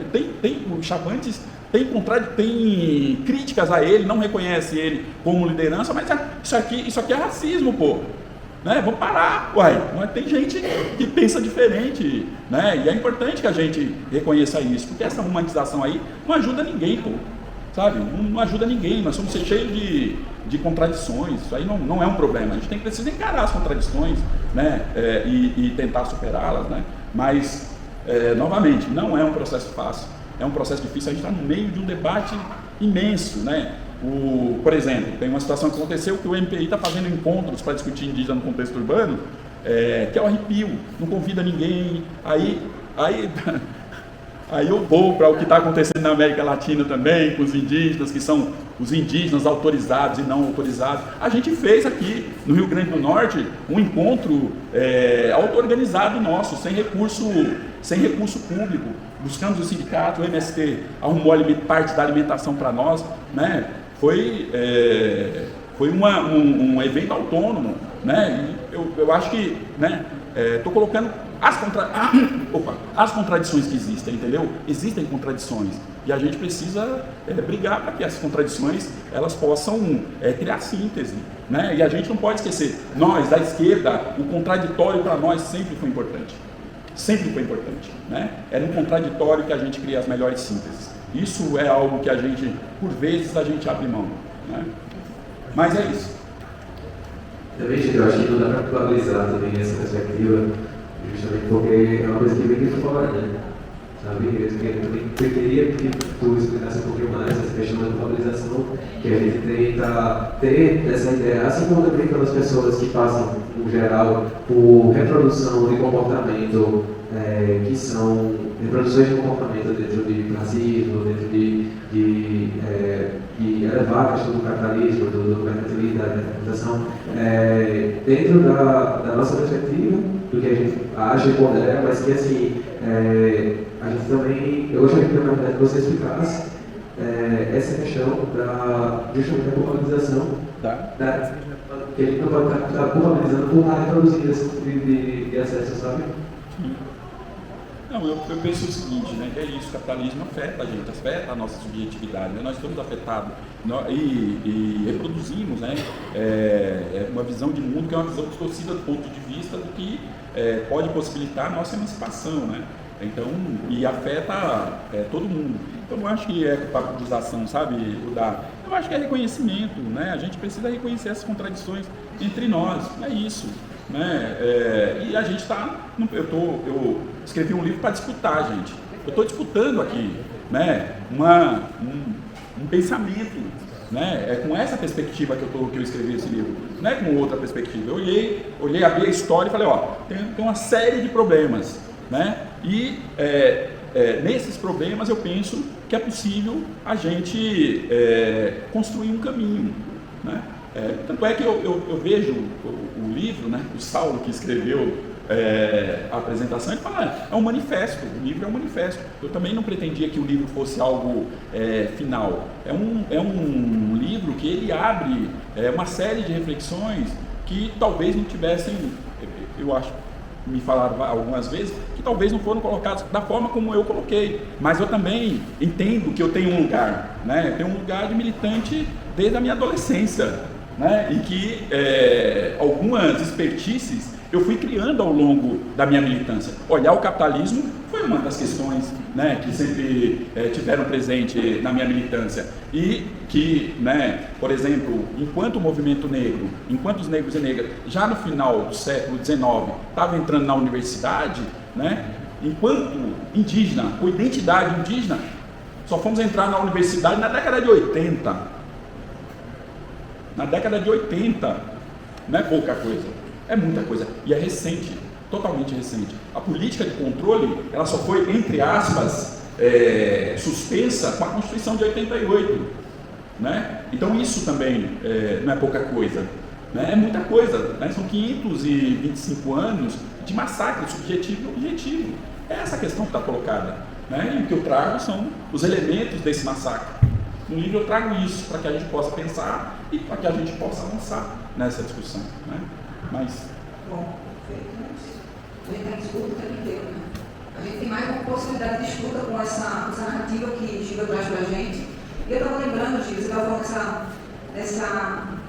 os Chavantes tem críticas a ele, não reconhece ele como liderança, mas isso aqui é racismo, pô. Né? Vamos parar, uai, tem gente que pensa diferente, né? E é importante que a gente reconheça isso, porque essa humanização aí não ajuda ninguém, pô, sabe? Não ajuda ninguém, nós somos cheios de contradições, isso aí não é um problema, a gente precisa encarar as contradições, né? E tentar superá-las, né? Mas, novamente, não é um processo fácil, é um processo difícil, a gente está no meio de um debate imenso, né? Por exemplo, tem uma situação que aconteceu que o MPI está fazendo encontros para discutir indígena no contexto urbano, que é o arrepio, não convida ninguém, aí eu vou para o que está acontecendo na América Latina também, com os indígenas, que são os indígenas autorizados e não autorizados. A gente fez aqui no Rio Grande do Norte um encontro auto-organizado nosso, sem recurso público. Buscamos o sindicato, o MST arrumou parte da alimentação para nós, né? Foi um evento autônomo, né? E eu acho que, né? Estou colocando as contradições que existem, entendeu? Existem contradições e a gente precisa brigar para que essas contradições elas possam criar síntese, né? E a gente não pode esquecer, nós da esquerda, o contraditório para nós sempre foi importante, né? É no contraditório que a gente cria as melhores sínteses. Isso é algo que a gente, por vezes, a gente abre mão, né? Mas é isso. Também, gente, eu acho que não dá para atualizar também essa perspectiva, justamente porque é uma coisa que vem de fora, né? Sabe? Eu queria que tu explicasse um pouquinho mais essa questão da culpabilização, que a gente tenta ter essa ideia, assim como também pelas pessoas que passam, no geral, por reprodução de comportamento, que são reproduções de comportamento dentro de racismo, dentro de elevar a questão do capitalismo, do mercantilismo, da interpretação, dentro da nossa perspectiva, do que a gente acha e pondera, mas que assim, a gente também, eu gostaria na verdade que você explicasse essa questão justamente da culpabilização, que a gente não pode estar culpabilizando por estar reproduzindo esse tipo de acesso, sabe? Não, eu penso o seguinte, né, que é isso, o capitalismo afeta a gente, afeta a nossa subjetividade, né? Nós estamos afetados e reproduzimos, né, uma visão de mundo que é uma visão distorcida do ponto de vista do que pode possibilitar a nossa emancipação, né? Então, e afeta todo mundo. Então, eu acho que é culpabilização, sabe, eu acho que é reconhecimento, né? A gente precisa reconhecer essas contradições entre nós, é isso. Né? E a gente está. Eu escrevi um livro para disputar, gente. Eu estou disputando aqui, né? Um pensamento, né? É com essa perspectiva que eu escrevi esse livro, não é com outra perspectiva. Eu olhei, abri a história e falei, tem uma série de problemas, né? E nesses problemas eu penso que é possível a gente construir um caminho, né? Tanto é que eu vejo o livro, né, o Saulo que escreveu a apresentação, ele fala, é um manifesto, o livro é um manifesto. Eu também não pretendia que o livro fosse algo final. É um livro que ele abre uma série de reflexões que talvez não tivessem, eu acho, me falaram algumas vezes, que talvez não foram colocados da forma como eu coloquei. Mas eu também entendo que eu tenho um lugar, né? Eu tenho um lugar de militante desde a minha adolescência, né? E que algumas expertices eu fui criando ao longo da minha militância. Olhar o capitalismo foi uma das questões, né, que sempre tiveram presente na minha militância. E que, né, por exemplo, enquanto o movimento negro, enquanto os negros e negras, já no final do século XIX, estavam entrando na universidade, né, enquanto indígena, com identidade indígena, só fomos entrar na universidade na década de 80. Na década de 80, não é pouca coisa. É muita coisa, e é recente, totalmente recente. A política de controle, ela só foi, entre aspas, suspensa com a Constituição de 88, né? Então isso também não é pouca coisa, né? É muita coisa, né? São 525 anos de massacre subjetivo e objetivo. É essa a questão que está colocada, né? E o que eu trago são os elementos desse massacre. No livro eu trago isso, para que a gente possa pensar e para que a gente possa avançar nessa discussão, né? Mas... Bom, a gente tem disputa o tempo inteiro, né? A gente tem mais uma possibilidade de disputa com essa narrativa que Giga traz para a gente. E eu estava lembrando, Giga, você estava falando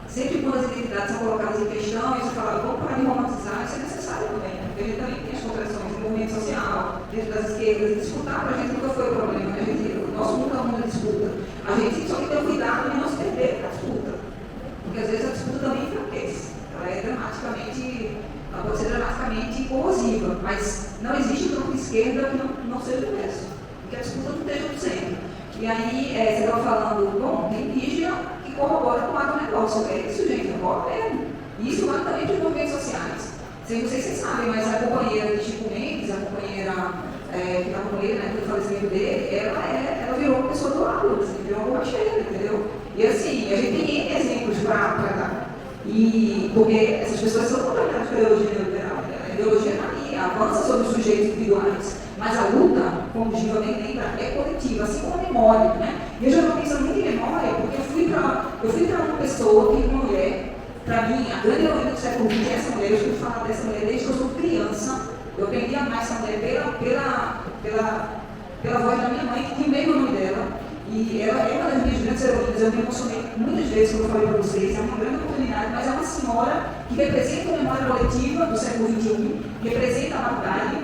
sempre quando as identidades são colocadas em questão, e você fala, vamos parar de romantizar, isso é necessário também, né? Porque a gente também tem as contradições do movimento social, dentro das esquerdas, e disputar para a gente nunca foi o problema, né? O nosso mundo é um mundo de disputa. A gente só tem que ter cuidado de não se perder na disputa, porque às vezes a disputa também enfraquece. Ela pode ser dramaticamente corrosiva, mas não existe um campo de esquerda que não seja diverso, que a disputa não esteja no centro. E aí, você estava falando, bom, tem indígena que corrobora com o agronegócio. É isso, gente, corrobora mesmo. Isso vai também para os movimentos sociais. Não sei se vocês sabem, mas a companheira de Chico Mendes, a companheira que está com ele, né, do falecimento dele, ela virou uma pessoa do lado, assim, virou uma borracheira, entendeu? E assim, a gente tem N exemplos para dar. E porque essas pessoas são contaminadas pela ideologia neoliberal. A ideologia está ali, avança sobre os sujeitos individuais. Mas a luta, como o Giva bem lembra, é coletiva, assim como a memória, né? E eu já estou pensando muito em memória, porque eu fui para uma pessoa, que uma mulher, para mim, a grande heroína do século XX é essa mulher. Eu estou falando dessa mulher desde que eu sou criança. Eu aprendi a amar essa mulher pela voz da minha mãe, que tinha o mesmo nome dela. E ela é uma das minhas grandes heroínas. Eu me emocionei muitas vezes, como eu falei para vocês. É uma grande oportunidade, mas é uma senhora que representa a memória coletiva do século XXI, representa a batalha,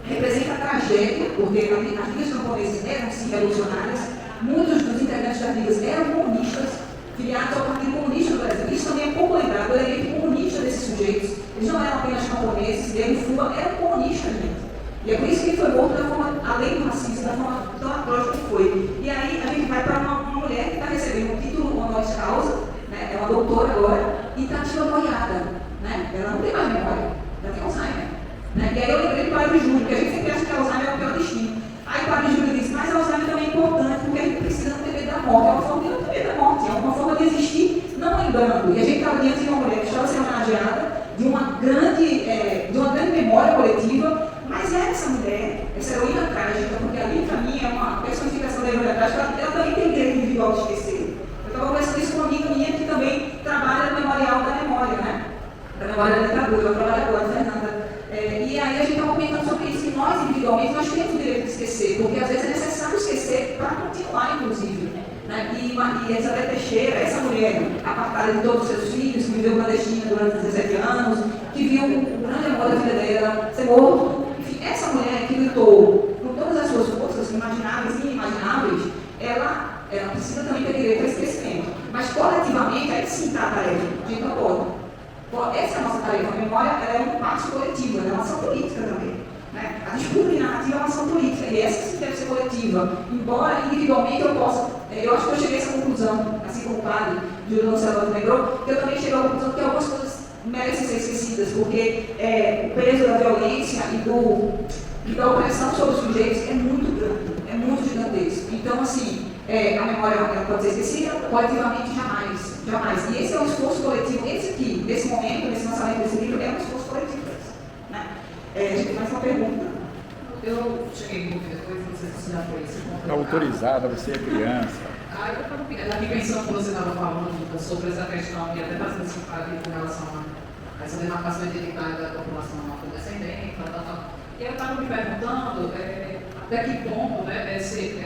representa a tragédia, porque as ligas camponesas eram sim revolucionárias. Muitos dos integrantes das ligas eram comunistas, filiados ao Partido Comunista do Brasil. Isso também é pouco lembrado, o elemento comunista desses sujeitos. Eles não eram apenas camponeses, Diego Fuba eram comunistas, gente. E é por isso que ele foi morto da forma, além do racismo, da forma tão atroz que foi. E aí a gente vai para uma mulher que está recebendo um título honoris causa, né, é uma doutora agora, e está desmemoriada, né? Ela não tem mais memória, ela tem Alzheimer. Né? E aí eu lembrei do Padre Júlio, porque a gente sempre acha que Alzheimer é o pior destino. Aí o Padre Júlio disse, mas Alzheimer também é importante, porque a gente precisa não ter medo da morte. É uma forma de não ter medo da morte, é uma forma de existir não lembrando. E a gente estava diante de uma mulher que estava sendo homenageada, de uma grande memória coletiva, mas essa mulher, essa heroína trágica, porque ali para mim é uma personificação da heroína trágica, ela também tem direito individual de esquecer. Eu estava conversando isso com uma amiga minha que também trabalha no memorial da memória, né? Da memória da ditadura, eu trabalho agora, Fernanda. E aí a gente estava comentando sobre isso, que nós individualmente nós temos o direito de esquecer, porque às vezes é necessário esquecer para continuar, inclusive. Né? E Elizabeth Teixeira, essa mulher apartada de todos os seus filhos, que viveu clandestina durante 17 anos, que viu o grande amor da vida dela ser morto. Enfim, essa mulher que lutou com todas as suas forças, imagináveis e inimagináveis, ela precisa também ter direito ao esquecimento. Mas coletivamente, aí sim está a tarefa. A gente não pode. Essa é a nossa tarefa. A memória é um passo coletivo, é uma ação política também. Né? A disputa de narrativa é uma ação política, e essa sim deve ser coletiva. Embora individualmente eu possa. Eu acho que eu cheguei a essa conclusão, assim como o padre Júlio Lancelotti lembrou, que eu também cheguei à conclusão que algumas coisas merecem ser esquecidas, porque o peso da violência e da opressão sobre os sujeitos é muito grande, é muito gigantesco. Então, assim, a memória ela pode ser esquecida, coletivamente jamais. Jamais. E esse é um esforço coletivo. Esse aqui, nesse momento, nesse lançamento desse livro, é um esforço coletivo. Né? A gente tem mais uma pergunta. Eu cheguei em dúvida depois, não sei se já foi isso. Está autorizada, você é criança. Eu estava aqui pensando que você estava falando sobre essa questão, e até bastante simpática com relação a essa demarcação identitária da população afrodescendente, e eu estava me perguntando até que ponto, né, esse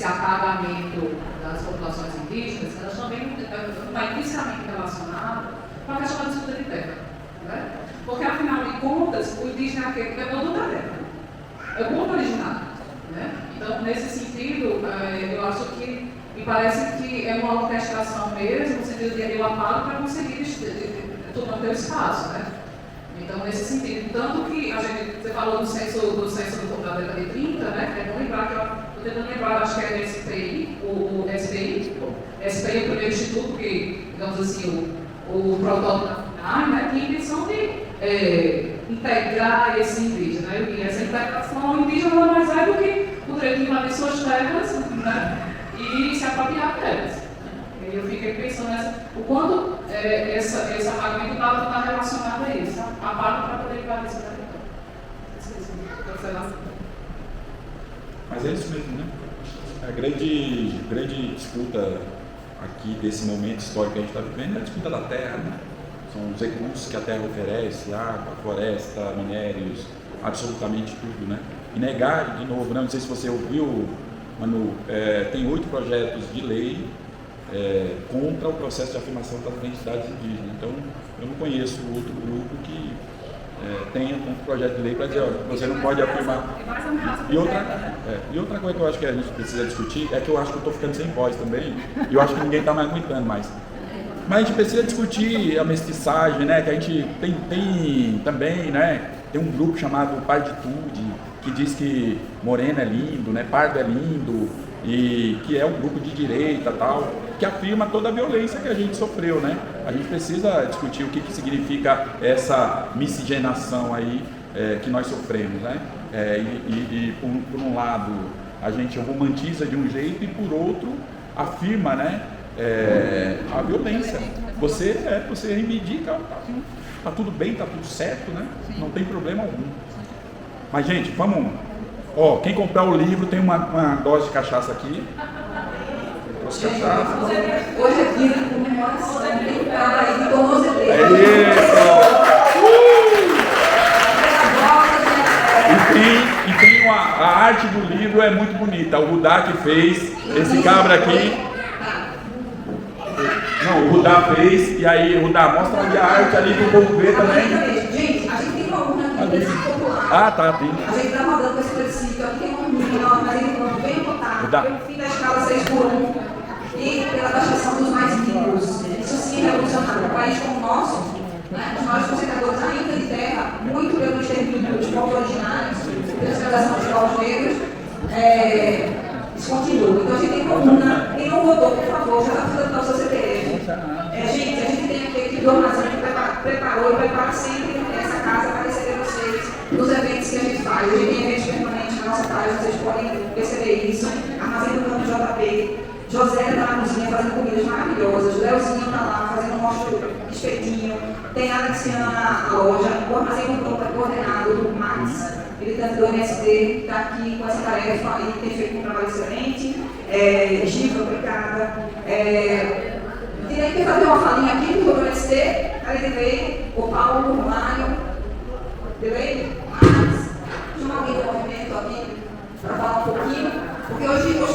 apagamento das populações indígenas, elas também está inicialmente relacionado com a questão da disputa de terra. Né? Porque, afinal de contas, o indígena é aquele que é dono da terra, é o ponto originário. Né? Então, nesse sentido, eu acho que, me parece que é uma orquestração mesmo, no sentido de eu apago para conseguir manter o espaço. Né? Então, nesse sentido, tanto que você falou do censo da década de 30, né? É bom lembrar que estou tentando lembrar, acho que é o SPI, o SPI é o primeiro instituto que, digamos assim, o protótipo da FUNAI, né? Tinha a intenção de integrar esse indígena, né? E essa integração indígena nada mais é do que o direito de invadir suas terras, né? E se apropriar delas. E eu fiquei pensando o quanto esse apagamento está relacionado a isso, apago para poder invadir esse território. Mas é isso mesmo, né? A grande disputa aqui desse momento histórico que a gente está vivendo é a disputa da terra, né? São os recursos que a terra oferece, água, floresta, minérios, absolutamente tudo, né? E negar, de novo, né? Não sei se você ouviu, Manu, tem 8 projetos de lei contra o processo de afirmação das identidades indígenas. Então, eu não conheço outro grupo que tenha um projeto de lei para dizer, olha, você não pode afirmar. E outra coisa que eu acho que a gente precisa discutir é que eu acho que eu estou ficando sem voz também, e eu acho que ninguém está mais aguentando mais. Mas a gente precisa discutir a mestiçagem, né? Que a gente tem também, né? Tem um grupo chamado Partitude, que diz que moreno é lindo, né, pardo é lindo, e que é um grupo de direita tal, que afirma toda a violência que a gente sofreu, né? A gente precisa discutir o que significa essa miscigenação aí que nós sofremos, né? Por um lado a gente romantiza de um jeito e por outro afirma, né, a violência. Você reivindica, tá tudo bem, tá tudo certo, né? Não tem problema algum. Mas gente, vamos. Ó, quem comprar o livro tem uma dose de cachaça aqui. Trouxe cachaça. Hoje é dia de comemoração, tem cara aí de tornozeleira. É isso! E tem a arte do livro é muito bonita. O Rudá que fez, esse cabra aqui. Não, o Rudá fez, e aí, Rudá, mostra ali a arte ali do povo ver também. Gente, a gente tem uma urna aqui, Ali. plebiscito popular. Ah, tá, tem. A gente está rodando com esse plebiscito, aqui tem uma urna, mas ele não vem votar pelo fim da escala 6x1 e pela taxação dos mais ricos. Isso sim é revolucionário. Um país como o nosso, né, os maiores concentradores ainda de terra, muito pelo extermínio dos povos originários, pela escravização dos povos negros, isso continua. Então a gente tem uma urna, quem não votou, por favor, já está precisando do seu CPF. Gente, a gente tem aqui a equipe do armazém que preparou e prepara sempre essa casa para receber vocês nos eventos que a gente faz. A gente tem eventos permanentes na nossa casa, vocês podem perceber isso. Armazém do Campo JP, José está na cozinha fazendo comidas maravilhosas, Leozinho está lá fazendo um mostro espetinho, tem a Alexia na loja, o Armazém do Campo é coordenado do Max, militante do MST, está aqui com essa tarefa e tem feito um trabalho excelente. Giva, obrigada. Queria que fazer uma falinha aqui do MST, aí veio o Paulo, o Mário, veio Max, chama alguém do movimento aqui para falar um pouquinho, porque hoje eu estou